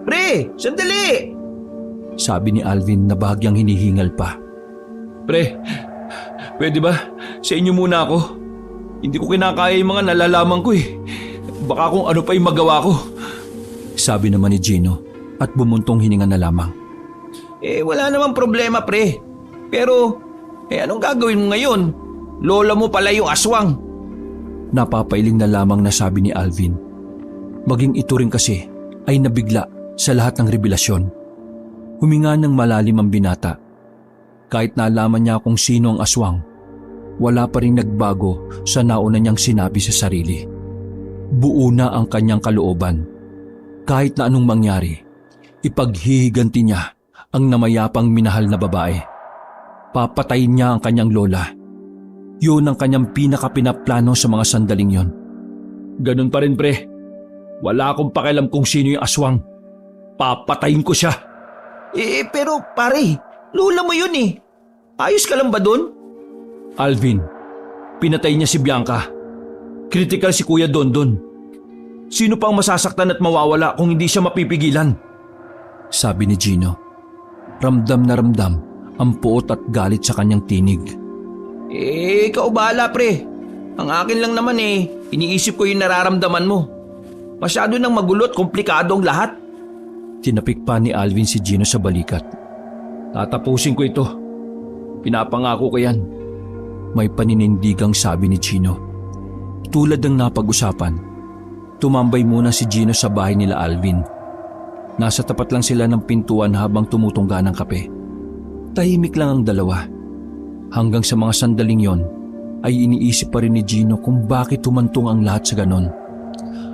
Pre, sandali! Sabi ni Alvin na bahagyang hinihingal pa. Pre, pwede ba? Sa inyo muna ako. Hindi ko kinakaya yung mga nalalaman ko eh. Baka kung ano pa yung magawa ko. Sabi naman ni Gino at bumuntong hininga na lamang. Wala namang problema pre. Pero, anong gagawin mo ngayon? Lola mo pala yung aswang. Napapailing na lamang na sabi ni Alvin. Maging ito rin kasi ay nabigla sa lahat ng revelasyon. Huminga ng malalim ang binata. Kahit nalaman niya kung sino ang aswang, wala pa rin nagbago sa nauna niyang sinabi sa sarili. Buo na ang kanyang kalooban. Kahit na anong mangyari, ipaghihiganti niya ang namayapang minahal na babae. Papatayin niya ang kanyang lola. Yun ang kanyang pinakapinaplano sa mga sandaling yon. Ganun pa rin, pre. Wala akong pakialam kung sino yung aswang. Papatayin ko siya. Pero pare, lola mo yun eh. Ayos ka lang ba dun? Alvin, pinatay niya si Bianca. Critical si Kuya Dondon. Sino pang masasaktan at mawawala kung hindi siya mapipigilan? Sabi ni Gino. Ramdam na ramdam ang puot at galit sa kanyang tinig. Ikaw bahala pre. Ang akin lang naman iniisip ko yung nararamdaman mo. Masyado nang magulo at komplikado ang lahat. Tinapik pa ni Alvin si Gino sa balikat. Tatapusin ko ito. Pinapangako ko yan. May paninindigang sabi ni Gino. Tulad ng napag-usapan, tumambay muna si Gino sa bahay nila Alvin. Nasa tapat lang sila ng pintuan habang tumutungga ng kape. Tahimik lang ang dalawa. Hanggang sa mga sandaling yon, ay iniisip pa rin ni Gino kung bakit tumantong ang lahat sa ganon.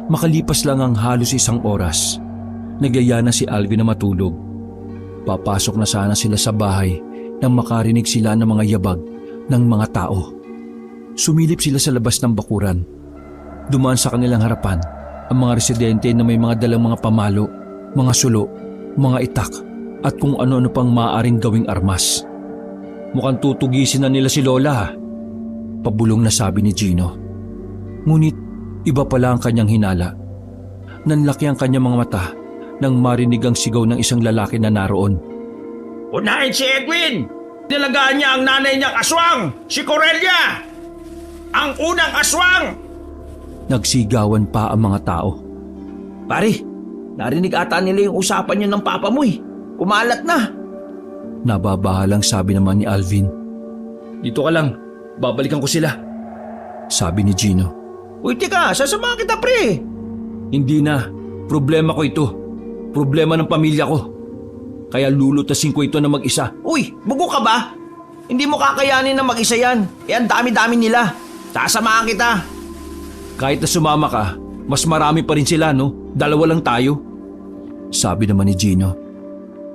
Makalipas lang ang halos isang oras, nagyaya na si Alvin na matulog. Papasok na sana sila sa bahay nang makarinig sila ng mga yabag ng mga tao. Sumilip sila sa labas ng bakuran. Dumaan sa kanilang harapan ang mga residente na may mga dalang mga pamalo, mga sulo, mga itak at kung ano-ano pang maaaring gawing armas. Mukhang tutugisin na nila si Lola. Pabulong na sabi ni Gino. Ngunit iba pala ang kanyang hinala. Nanlaki ang kanyang mga mata nang marinig ang sigaw ng isang lalaki na naroon. Unahin si Edwin! Nilagaan niya ang nanay niyang aswang, si Corellia! Ang unang aswang! Nagsigawan pa ang mga tao. Pare, narinig ata nila yung usapan niyo ng papa mo eh. Kumalat na. Nababahalang sabi naman ni Alvin. Dito ka lang. Babalikan ko sila. Sabi ni Gino. Uy, tika, sasamahan kita pre. Hindi na. Problema ko ito. Problema ng pamilya ko. Kaya lulutasin ko ito na mag-isa. Uy, bugo ka ba? Hindi mo kakayanin na mag-isa yan. Ang dami-dami nila. Sasamahan kita. Kahit na sumama ka, mas marami pa rin sila, no? Dalawa lang tayo. Sabi naman ni Gino.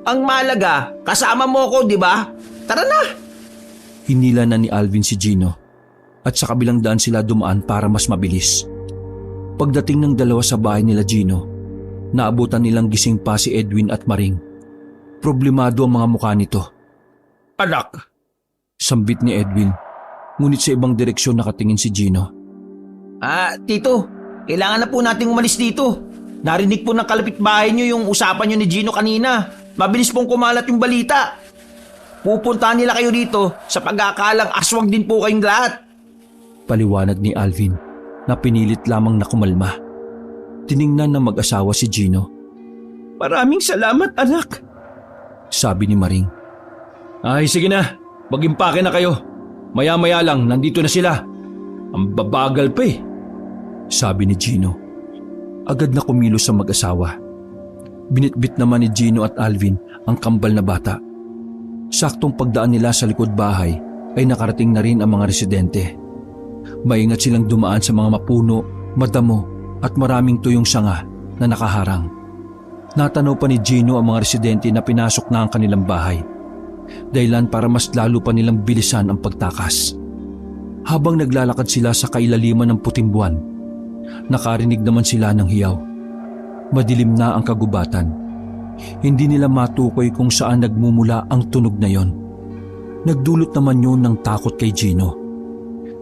Ang malaga, kasama mo ko, di ba? Tara na. Hinila na ni Alvin si Gino at sa kabilang daan sila dumaan para mas mabilis. Pagdating ng dalawa sa bahay nila Gino, naabutan nilang gising pa si Edwin at Maring. Problemado ang mga mukha nito. Anak! Sambit ni Edwin, ngunit sa ibang direksyon nakatingin si Gino. Tito, kailangan na po nating umalis dito. Narinig po ng kalapitbahay niyo yung usapan niyo ni Gino kanina. Mabilis pong kumalat yung balita. Pupuntahan nila kayo dito sa pag-aakalang aswang din po kayong lahat. Paliwanag ni Alvin na pinilit lamang na kumalma. Tiningnan ng mag-asawa si Gino. Maraming salamat, anak. Sabi ni Maring. Ay, sige na. Mag-impake na kayo. Maya-maya lang, nandito na sila. Ang babagal pa eh. Sabi ni Gino. Agad na kumilos sa mag-asawa. Binitbit naman ni Gino at Alvin ang kambal na bata. Saktong pagdaan nila sa likod bahay ay nakarating na rin ang mga residente. Maingat silang dumaan sa mga mapuno, madamo at maraming tuyong sanga na nakaharang. Natanaw pa ni Gino ang mga residente na pinasok na ang kanilang bahay. Dahilan para mas lalo pa nilang bilisan ang pagtakas. Habang naglalakad sila sa kailaliman ng puting buwan, nakarinig naman sila ng hiyaw. Madilim na ang kagubatan. Hindi nila matukoy kung saan nagmumula ang tunog na yon. Nagdulot naman yun ng takot kay Gino.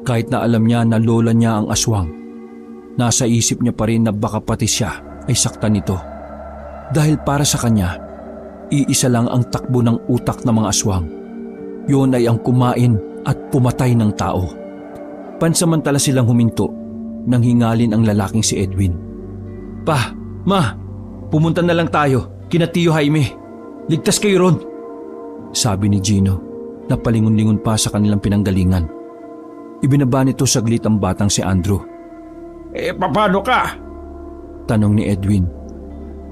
Kahit na alam niya na lola niya ang aswang, nasa isip niya pa rin na baka pati siya ay saktan nito. Dahil para sa kanya, iisa lang ang takbo ng utak ng mga aswang. Yun ay ang kumain at pumatay ng tao. Pansamantala silang huminto nang hingalin ang lalaking si Edwin. Pa, ma, pumunta na lang tayo kina Tio Jaime. Ligtas kayo ron. Sabi ni Gino na palingon-lingon pa sa kanilang pinanggalingan. Ibinaba nito saglit ang batang si Andrew. Paano ka? Tanong ni Edwin.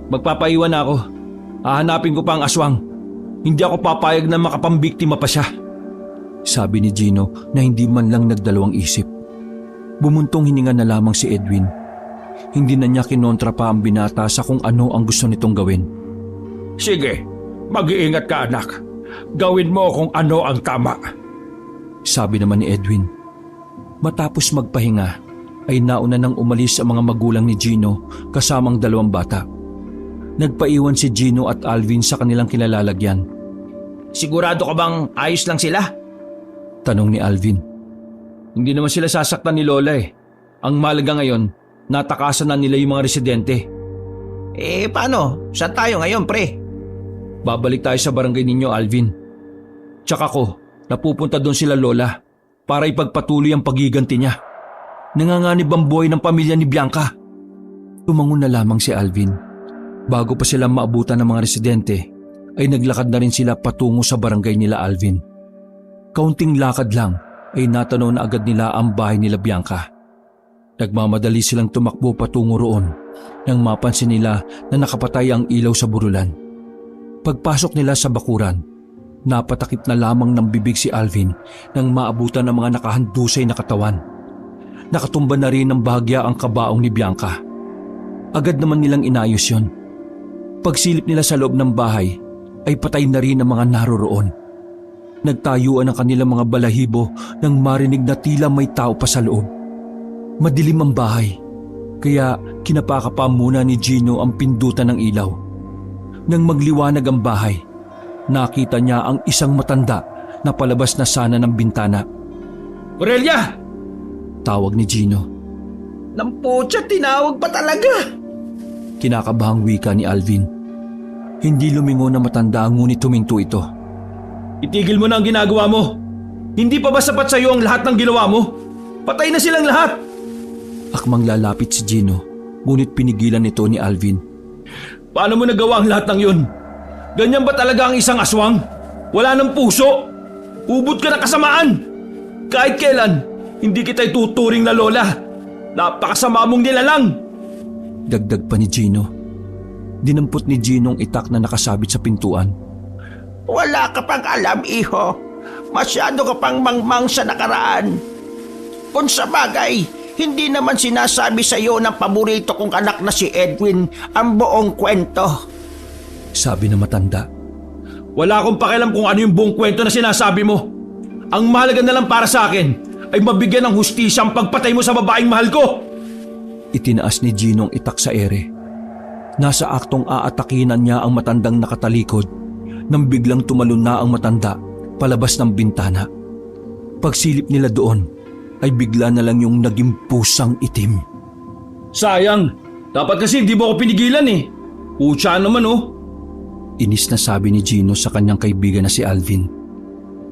Magpapaiwan ako. Hahanapin ko pa ang aswang. Hindi ako papayag na makapambiktima pa siya. Sabi ni Gino na hindi man lang nagdalawang isip. Bumuntong hininga na lamang si Edwin. Hindi na niya kinontra pa ang binata sa kung ano ang gusto nitong gawin. Sige, mag-iingat ka anak. Gawin mo kung ano ang tama. Sabi naman ni Edwin. Matapos magpahinga, ay nauna nang umalis ang mga magulang ni Gino kasamang dalawang bata. Nagpaiwan si Gino at Alvin sa kanilang kinalalagyan. Sigurado ka bang ayos lang sila? Tanong ni Alvin. Hindi naman sila sasaktan ni Lola eh. Ang mahalaga ngayon, natakasan na nila yung mga residente. Paano? Saan tayo ngayon, pre? Babalik tayo sa barangay ninyo, Alvin. Tsaka ko, napupunta doon sila Lola para ipagpatuloy ang pagiganti niya. Nanganganib ang buhay ng pamilya ni Bianca. Tumangon na lamang si Alvin. Bago pa sila maabutan ng mga residente, ay naglakad na rin sila patungo sa barangay nila Alvin. Kaunting lakad lang ay natanaw na agad nila ang bahay nila Bianca. Nagmamadali silang tumakbo patungo roon nang mapansin nila na nakapatay ang ilaw sa burulan. Pagpasok nila sa bakuran, napatakip na lamang ng bibig si Alvin nang maabutan ng mga nakahandusay na katawan. Nakatumba na rin ng bahagya ang kabaong ni Bianca. Agad naman nilang inayos yon. Pagsilip nila sa loob ng bahay ay patay na rin ang mga naroroon. Nagtayuan ang kanilang mga balahibo nang marinig na tila may tao pa sa loob. Madilim ang bahay, kaya kinapaka pa muna ni Gino ang pindutan ng ilaw. Nang magliwanag ang bahay, nakita niya ang isang matanda na palabas na sana ng bintana. Aurelia! Tawag ni Gino. Namputya, tinawag pa talaga. Kinakabahang wika ni Alvin. Hindi lumingon na matanda ngunit huminto ito. Itigil mo na ang ginagawa mo. Hindi pa ba sapat sa iyo ang lahat ng ginawa mo? Patay na silang lahat. Akmang lalapit si Gino, ngunit pinigilan ito ni Alvin. Paano mo nagawa ang lahat ng yun? Ganyan ba talaga ang isang aswang? Wala ng puso? Ubod ka na kasamaan? Kahit kailan, hindi kita ituturing na lola. Napakasama mong nilalang. Dagdag pa ni Gino. Dinampot ni Gino ang itak na nakasabit sa pintuan. Wala ka pang alam, iho. Masyado ka pang mangmang sa nakaraan. Kung sa bagay, hindi naman sinasabi sa iyo ng paborito kong anak na si Edwin ang buong kwento. Sabi na matanda. Wala akong pakialam kung ano yung buong kwento na sinasabi mo. Ang mahalaga na lang para sa akin ay mabigyan ng hustisya ang pagpatay mo sa babaeng mahal ko. Itinaas ni Gino ang itak sa ere. Nasa aktong aatakinan niya ang matandang nakatalikod nang biglang tumalon na ang matanda palabas ng bintana. Pagsilip nila doon ay bigla na lang yung naging pusang itim. Sayang, dapat kasi hindi mo ako pinigilan eh. Pucha naman oh. Inis na sabi ni Gino sa kanyang kaibigan na si Alvin.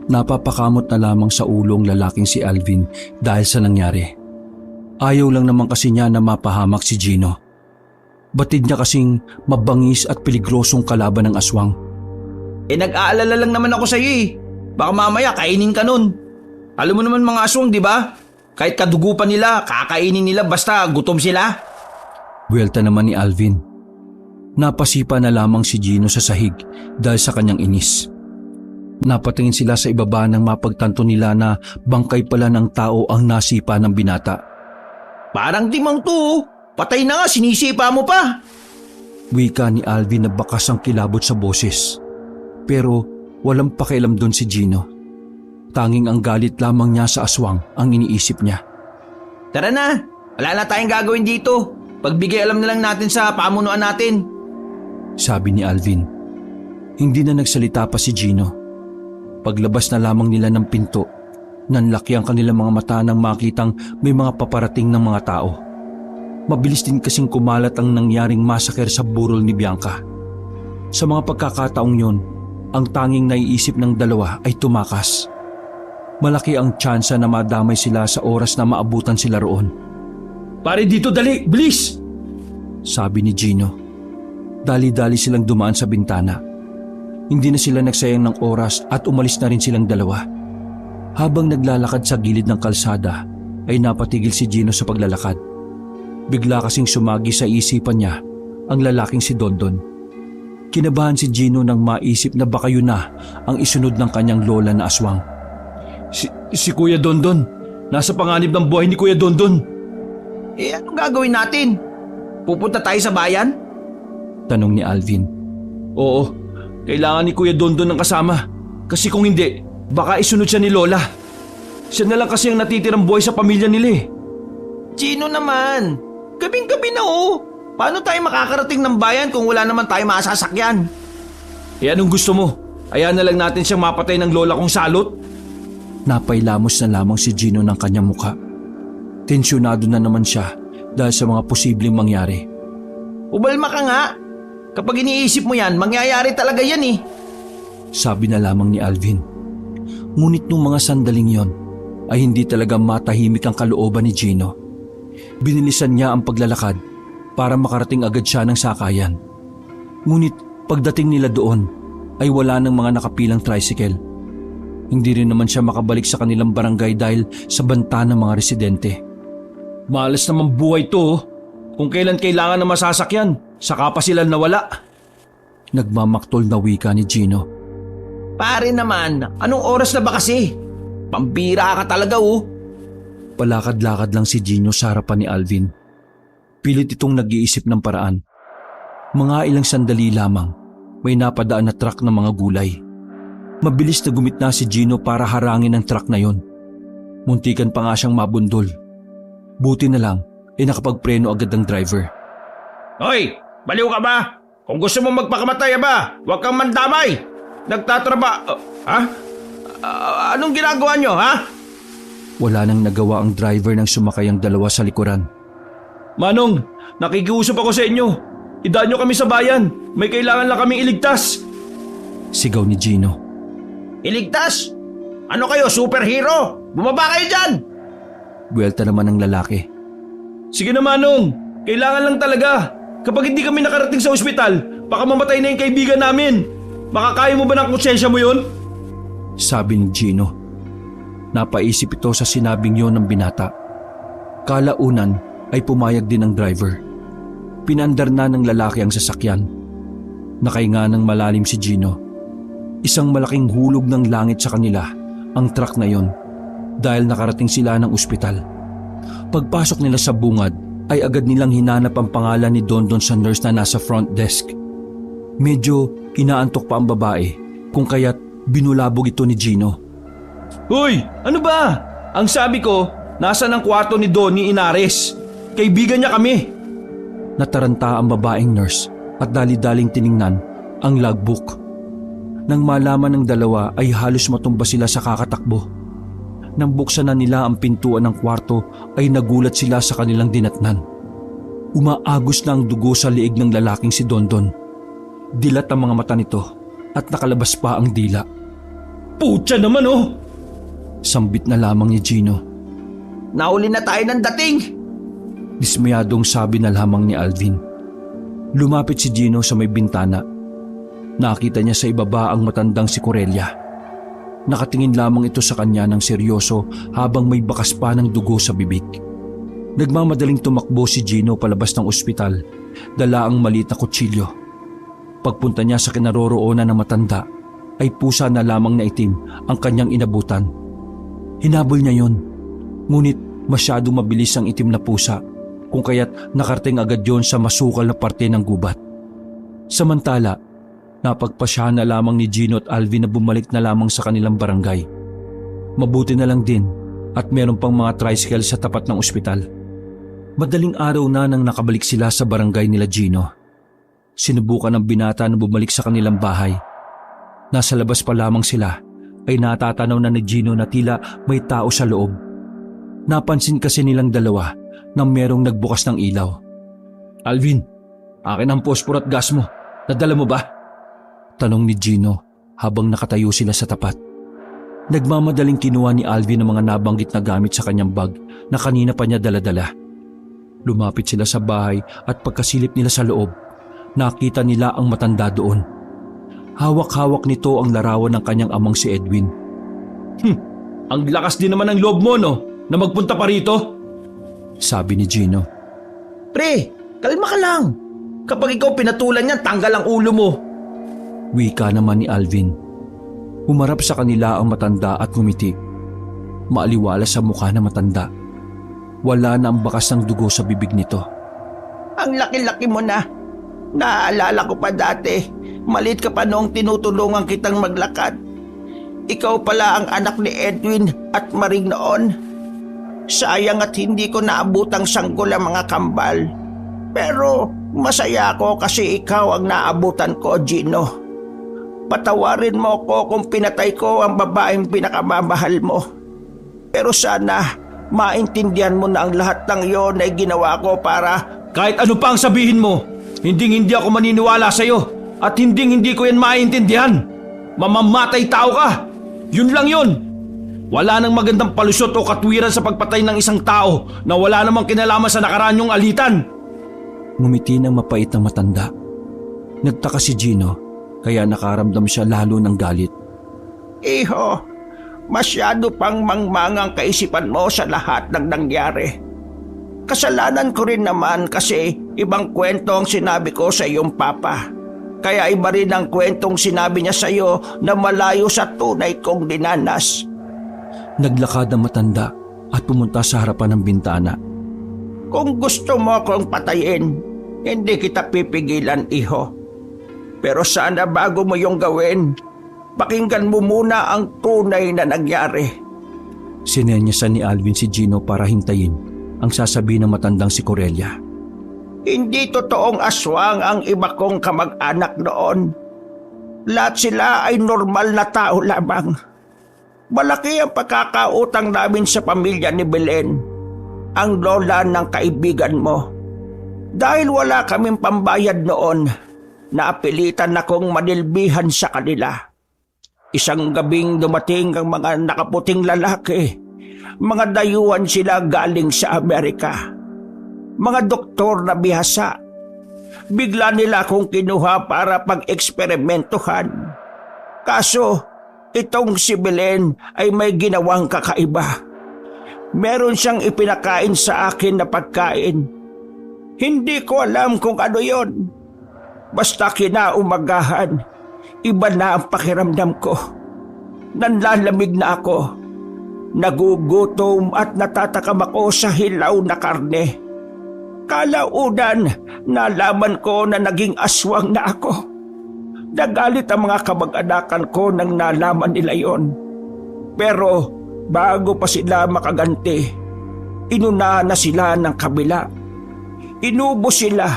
Napapakamot na lamang sa ulong lalaking si Alvin dahil sa nangyari. Ayaw lang naman kasi niya na mapahamak si Gino. Batid niya kasing mabangis at peligrosong kalaban ng aswang. Nag-aalala lang naman ako sa iyo eh. Baka mamaya kainin ka nun. Alam mo naman mga aswang, di ba? Kahit kadugupan nila, kakainin nila basta gutom sila. Buwelta naman ni Alvin. Napasipa na lamang si Gino sa sahig dahil sa kanyang inis. Napatingin sila sa ibaba nang mapagtanto nila na bangkay pala ng tao ang nasipa ng binata. Parang dimang to. Patay na nga, sinisipa mo pa. Wika ni Alvin na bakas ang kilabot sa boses. Pero walang pakialam doon si Gino. Tanging ang galit lamang niya sa aswang ang iniisip niya. Tara na, wala na tayong gagawin dito. Pagbigay alam na lang natin sa pamunuan natin. Sabi ni Alvin. Hindi na nagsalita pa si Gino. Paglabas na lamang nila ng pinto, nanlaki ang kanilang mga mata nang makitang may mga paparating ng mga tao. Mabilis din kasing kumalat ang nangyaring masaker sa burol ni Bianca. Sa mga pagkakataong yon, ang tanging naiisip ng dalawa ay tumakas. Malaki ang tsansa na madamay sila sa oras na maabutan sila roon. Pare dito, dali, bilis! Sabi ni Gino. Dali-dali silang dumaan sa bintana. Hindi na sila nagsayang ng oras at umalis na rin silang dalawa. Habang naglalakad sa gilid ng kalsada, ay napatigil si Gino sa paglalakad. Bigla kasing sumagi sa isipan niya ang lalaking si Dondon. Kinabahan si Gino nang maisip na baka yun na ang isunod ng kanyang lola na aswang. Si Kuya Dondon. Nasa panganib ng buhay ni Kuya Dondon. Anong gagawin natin? Pupunta tayo sa bayan? Tanong ni Alvin. Oo, kailangan ni Kuya Dondon ng kasama. Kasi kung hindi, baka isunod siya ni Lola. Siya na lang kasi ang natitirang buhay sa pamilya nila eh. Gino naman, gabing-gabi na oh. Paano tayo makakarating ng bayan kung wala naman tayo masasakyan? Anong gusto mo? Hayaan na lang natin siyang mapatay ng lola kong salot? Napailamos na lamang si Gino ng kanyang mukha. Tensyonado na naman siya dahil sa mga posibleng mangyari. Ubalma ka nga. Kapag iniisip mo yan, mangyayari talaga yan eh. Sabi na lamang ni Alvin. Ngunit nung mga sandaling yon ay hindi talaga matahimik ang kalooban ni Gino. Binilisan niya ang paglalakad para makarating agad siya ng sakayan. Ngunit pagdating nila doon ay wala ng mga nakapilang tricycle. Hindi rin naman siya makabalik sa kanilang barangay dahil sa banta ng mga residente. Malas naman buhay to oh. Kung kailan kailangan na masasakyan, saka pa sila nawala. Nagmamaktol na wika ni Gino. Pare naman, anong oras na ba kasi? Pambira ka talaga oh. Palakad-lakad lang si Gino sa harapan ni Alvin. Pilit itong nag-iisip ng paraan. Mga ilang sandali lamang, may napadaan na truck ng mga gulay. Mabilis na gumitna si Gino para harangin ang truck na yon. Muntikan pa nga siyang mabundol. Buti na lang, nakapagpreno agad ang driver. Hoy, baliw ka ba? Kung gusto mo magpakamatay ba, huwag kang mandamay. Anong ginagawa nyo, ha? Wala nang nagawa ang driver nang sumakay ang dalawa sa likuran. Manong, nakikiusap ako sa inyo. Idaan nyo kami sa bayan. May kailangan lang kaming iligtas. Sigaw ni Gino. Iligtas? Ano kayo, superhero? Bumaba kayo dyan! Buwelta naman ng lalaki. Sige na Manong, kailangan lang talaga. Kapag hindi kami nakarating sa ospital, baka mamatay na yung kaibigan namin. Makakaya mo ba ng konsensya mo yun? Sabi ni Gino. Napaisip ito sa sinabing yon ng binata. Kalaunan ay pumayag din ang driver. Pinandar na ng lalaki ang sasakyan. Nakahinga ng malalim si Gino. Isang malaking hulog ng langit sa kanila ang truck na yon dahil nakarating sila ng ospital. Pagpasok nila sa bungad ay agad nilang hinanap ang pangalan ni Dondon sa nurse na nasa front desk. Medyo inaantok pa ang babae kung kaya't binulabog ito ni Gino. Hoy, ano ba? Ang sabi ko, nasa ng kwarto ni Donnie Inares. Kaibigan niya kami. Nataranta ang babaeng nurse at dali-daling tiningnan ang logbook. Nang malaman ng dalawa ay halos matumba sila sa kakatakbo. Nang buksan na nila ang pintuan ng kwarto ay nagulat sila sa kanilang dinatnan. Umaagos na ang dugo sa liig ng lalaking si Dondon. Dilat ang mga mata nito at nakalabas pa ang dila. Putya naman oh! Sambit na lamang ni Gino. Nauli na tayo ng dating! Dismayadong sabi na lamang ni Alvin. Lumapit si Gino sa may bintana. Nakita niya sa ibaba ang matandang si Corelia. Nakatingin lamang ito sa kanya ng seryoso habang may bakas pa ng dugo sa bibig. Nagmamadaling tumakbo si Gino palabas ng ospital, dala ang maliit na kutsilyo. Pagpunta niya sa kinaroroonan ng matanda, ay pusa na lamang na itim ang kanyang inabutan. Hinabol niya yon, ngunit masyadong mabilis ang itim na pusa, kung kaya't nakarating agad yon sa masukal na parte ng gubat. Samantala, napagpasyahan na lamang ni Gino at Alvin na bumalik na lamang sa kanilang barangay. Mabuti na lang din at meron pang mga tricycle sa tapat ng ospital. Madaling araw na nang nakabalik sila sa barangay nila Gino. Sinubukan ng binata na bumalik sa kanilang bahay. Nasa labas pa lamang sila ay natatanaw na ni Gino na tila may tao sa loob. Napansin kasi nilang dalawa na merong nagbukas ng ilaw. Alvin, akin ang posporo at gas mo. Nadala mo ba? Tanong ni Gino habang nakatayo sila sa tapat. Nagmamadaling kinuha ni Alvin ang mga nabanggit na gamit sa kanyang bag na kanina pa niya daladala. Lumapit sila sa bahay at pagkasilip nila sa loob, nakita nila ang matanda doon. Hawak-hawak nito ang larawan ng kanyang amang si Edwin. Ang lakas din naman ng loob mo no, na magpunta pa rito? Sabi ni Gino. Pre, kalma ka lang. Kapag ikaw pinatulan niyan, tanggal ang ulo mo. Wika naman ni Alvin. Humarap sa kanila ang matanda at ngumiti. Maaliwala sa mukha na matanda. Wala na ang bakas ng dugo sa bibig nito. Ang laki-laki mo na. Naaalala ko pa dati. Maliit ka pa noong tinutulungan kitang maglakad. Ikaw pala ang anak ni Edwin at Maring noon. Sayang at hindi ko naabutang sanggol ang mga kambal. Pero masaya ako kasi ikaw ang naabutan ko, Gino. Patawarin mo ko kung pinatay ko ang babaeng pinakamamahal mo. Pero sana maintindihan mo na ang lahat ng iyon ay ginawa ko para... Kahit ano pa ang sabihin mo, hindi ako maniniwala sa'yo at hindi ko yan maintindihan. Mamamatay tao ka. Yun lang yun. Wala nang magandang palusot o katwiran sa pagpatay ng isang tao na wala namang kinalaman sa nakaraan yung alitan. Ngumiti ng mapait na matanda. Nagtaka si Gino, kaya nakaramdam siya lalo ng galit. Iho, masyado pang mangmangang kaisipan mo sa lahat ng nangyari. Kasalanan ko rin naman kasi ibang kwento ang sinabi ko sa iyong papa. Kaya iba rin ang kwentong sinabi niya sa iyo na malayo sa tunay kong dinanas. Naglakad ang matanda at pumunta sa harapan ng bintana. Kung gusto mo akong patayin, hindi kita pipigilan, iho. Pero sana bago mo yung gawin, pakinggan mo muna ang tunay na nangyari. Sinenyasan ni Alvin si Gino para hintayin ang sasabihin ng matandang si Corelia. Hindi totoong aswang ang iba kong kamag-anak noon. Lahat sila ay normal na tao lamang. Malaki ang pagkakautang namin sa pamilya ni Belen, ang lola ng kaibigan mo. Dahil wala kaming pambayad noon, naapilitan akong manilbihan sa kanila. Isang gabing dumating ang mga nakaputing lalaki. Mga dayuhan sila galing sa Amerika. Mga doktor na bihasa. Bigla nila akong kinuha para pag-eksperimentuhan. Kaso, itong si Belen ay may ginawang kakaiba. Meron siyang ipinakain sa akin na pagkain. Hindi ko alam kung ano yon. Basta kinaumagahan, iba na ang pakiramdam ko. Nanlalamig na ako. Nagugutom at natatakam ako sa hilaw na karne. Kalaunan, nalaman ko na naging aswang na ako. Nagalit ang mga kamag-anakan ko nang nalaman nila yon. Pero bago pa sila makaganti, inunahan na sila ng kabila. Inubos sila.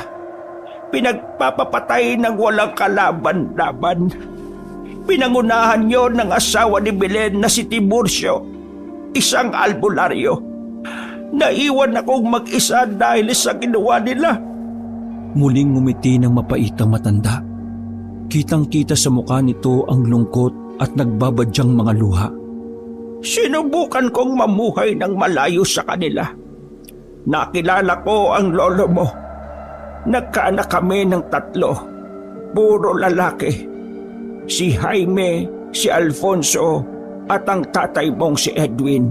Pinagpapapatay ng walang kalaban-laban. Pinangunahan yon ng asawa ni Belen na si Tiburcio. Isang albularyo. Naiwan akong mag-isa dahil sa ginawa nila. Muling ngumiti ng mapait ang matanda. Kitang-kita sa mukha nito ang lungkot at nagbabadyang mga luha. Sinubukan kong mamuhay ng malayo sa kanila. Nakilala ko ang lolo mo. Nagkaanak kami ng 3. Puro lalaki. Si Jaime, si Alfonso, at ang tatay mong si Edwin.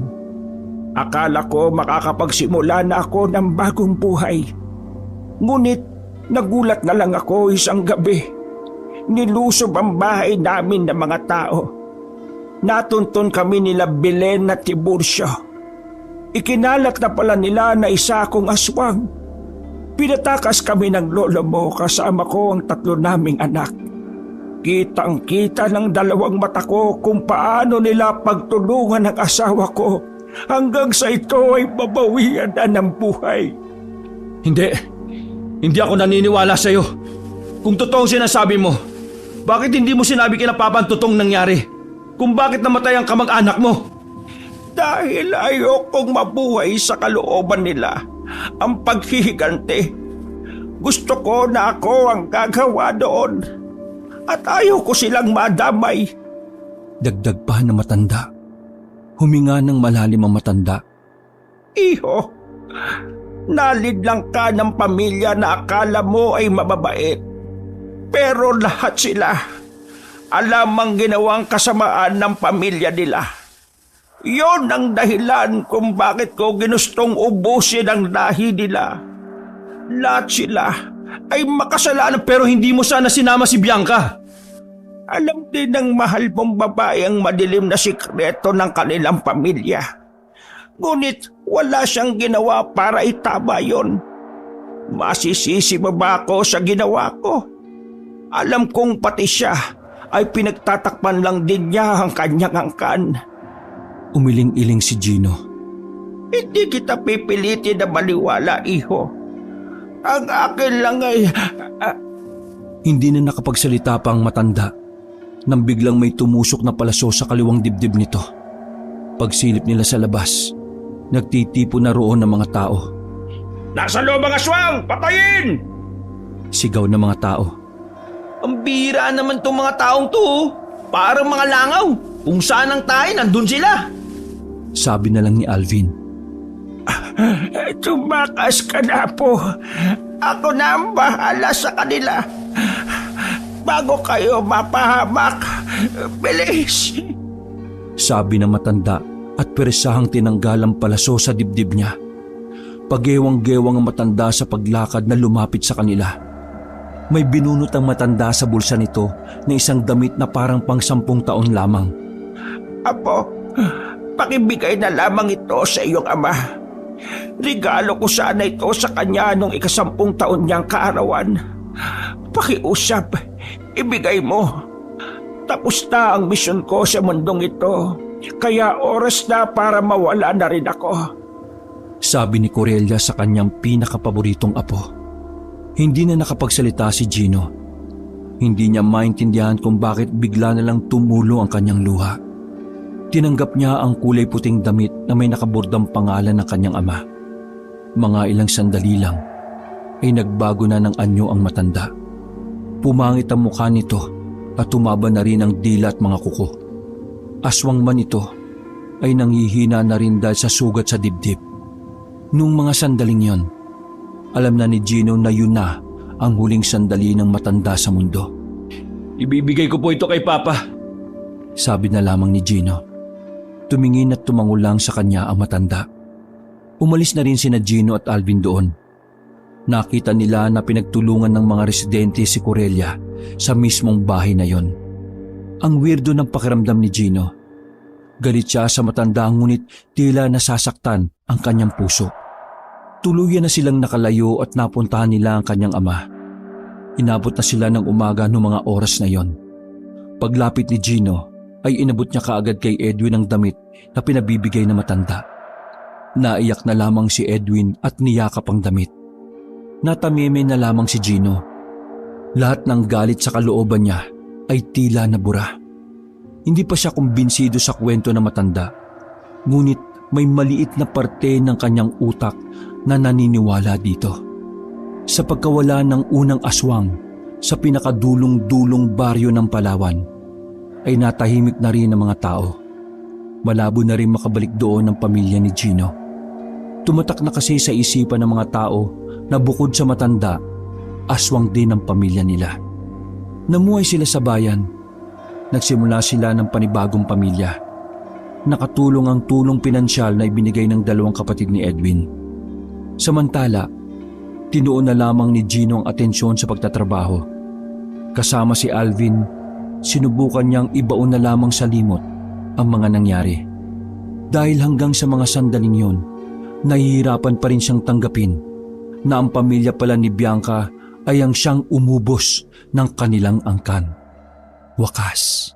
Akala ko makakapagsimula na ako ng bagong buhay. Ngunit nagulat na lang ako isang gabi. Nilusob ang bahay namin ng mga tao. Natuntun kami nila Belen at Tiburcio. Ikinalat na pala nila na isa akong aswang. Pinatakas kami ng lolo mo kasama ko ang 3 naming anak. Kitang-kita ng 2 mata ko kung paano nila pagtulungan ang asawa ko hanggang sa ito ay babawian na ng buhay. Hindi ako naniniwala sa'yo. Kung totoong sinasabi mo, bakit hindi mo sinabi kina Papa ang totoong nangyari? Kung bakit namatay ang kamag-anak mo? Dahil ayokong mabuhay sa kalooban nila ang paghihiganti. Gusto ko na ako ang gagawa doon. At ayaw ko silang madamay. Dagdag pa na matanda. Huminga ng malalim ang matanda. Iho, nalidlang ka ng pamilya na akala mo ay mababait. Pero lahat sila, alam ang ginawang kasamaan ng pamilya nila. Yon ang dahilan kung bakit ko ginustong ubusin ang lahi nila. Lahat sila ay makasalanan. Pero hindi mo sana sinama si Bianca. Alam din ng mahal mong babae ang madilim na sikreto ng kanilang pamilya. Ngunit wala siyang ginawa para itama yon. Masisisi mo ba ako sa ginawa ko? Alam kong pati siya ay pinagtatakpan lang din niya ang kanyang angkan. Umiling-iling si Gino. Hindi kita pipilitin na maliwala, iho. Ang akin lang ay... Hindi na nakapagsalita pa ang matanda nang biglang may tumusok na palaso sa kaliwang dibdib nito. Pagsilip nila sa labas, nagtitipo na roon ng mga tao. Nasa loob ang aswang! Patayin! Sigaw ng mga tao. Ang bihira naman tong mga taong to. Parang mga langaw. Kung saan ang tayo, nandun sila. Sabi na lang ni Alvin. Tumakas ka na po. Ako na ang bahala sa kanila. Bago kayo mapahamak, bilis! Sabi ng matanda at peresahang tinanggal ang palaso sa dibdib niya. Pagewang-gewang ang matanda sa paglakad na lumapit sa kanila. May binunot ang matanda sa bulsa nito na isang damit na parang pang 10 taon lamang. Apo, pakibigay na lamang ito sa iyong ama. Regalo ko sana ito sa kanya nung 10 taon niyang kaarawan. Pakiusap, ibigay mo. Tapos na ang misyon ko sa mundong ito. Kaya oras na para mawala na rin ako. Sabi ni Corellia sa kanyang pinakapaboritong apo. Hindi na nakapagsalita si Gino. Hindi niya maintindihan kung bakit bigla na lang tumulo ang kanyang luha. Tinanggap niya ang kulay puting damit na may nakabordang pangalan ng kanyang ama. Mga ilang sandali lang ay nagbago na ng anyo ang matanda. Pumangit ang mukha nito at tumaba na rin ang dila at mga kuko. Aswang man ito ay nanghihina na rin dahil sa sugat sa dibdib. Nung mga sandaling yon, alam na ni Gino na yun na ang huling sandali ng matanda sa mundo. Ibibigay ko po ito kay Papa. Sabi na lamang ni Gino. Tumingin at tumango lang sa kanya ang matanda. Umalis na rin sina Gino at Alvin doon. Nakita nila na pinagtulungan ng mga residente si Corellia sa mismong bahay na yon. Ang weirdo ng pakiramdam ni Gino. Galit siya sa matanda ngunit tila nasasaktan ang kanyang puso. Tuluyan na silang nakalayo at napuntahan nila ang kanyang ama. Inabot na sila ng umaga noong mga oras na yon. Paglapit ni Gino ay inabot niya kaagad kay Edwin ang damit na pinabibigay na matanda. Naiyak na lamang si Edwin at niyakap ang damit. Natameme na lamang si Gino. Lahat ng galit sa kalooban niya ay tila nabura. Hindi pa siya kumbinsido sa kwento na matanda. Ngunit may maliit na parte ng kanyang utak na naniniwala dito. Sa pagkawala ng unang aswang sa pinakadulong-dulong baryo ng Palawan, ay natahimik na rin ang mga tao. Malabo na rin makabalik doon ang pamilya ni Gino. Tumatak na kasi sa isipan ng mga tao na bukod sa matanda, aswang din ang pamilya nila. Namuhay sila sa bayan. Nagsimula sila ng panibagong pamilya. Nakatulong ang tulong pinansyal na ibinigay ng 2 kapatid ni Edwin. Samantala, tinuon na lamang ni Gino ang atensyon sa pagtatrabaho. Kasama si Alvin, sinubukan niyang ibaon na lamang sa limot ang mga nangyari. Dahil hanggang sa mga sandaling yon, nahihirapan pa rin siyang tanggapin na ang pamilya pala ni Bianca ay ang siyang umubos ng kanilang angkan. Wakas.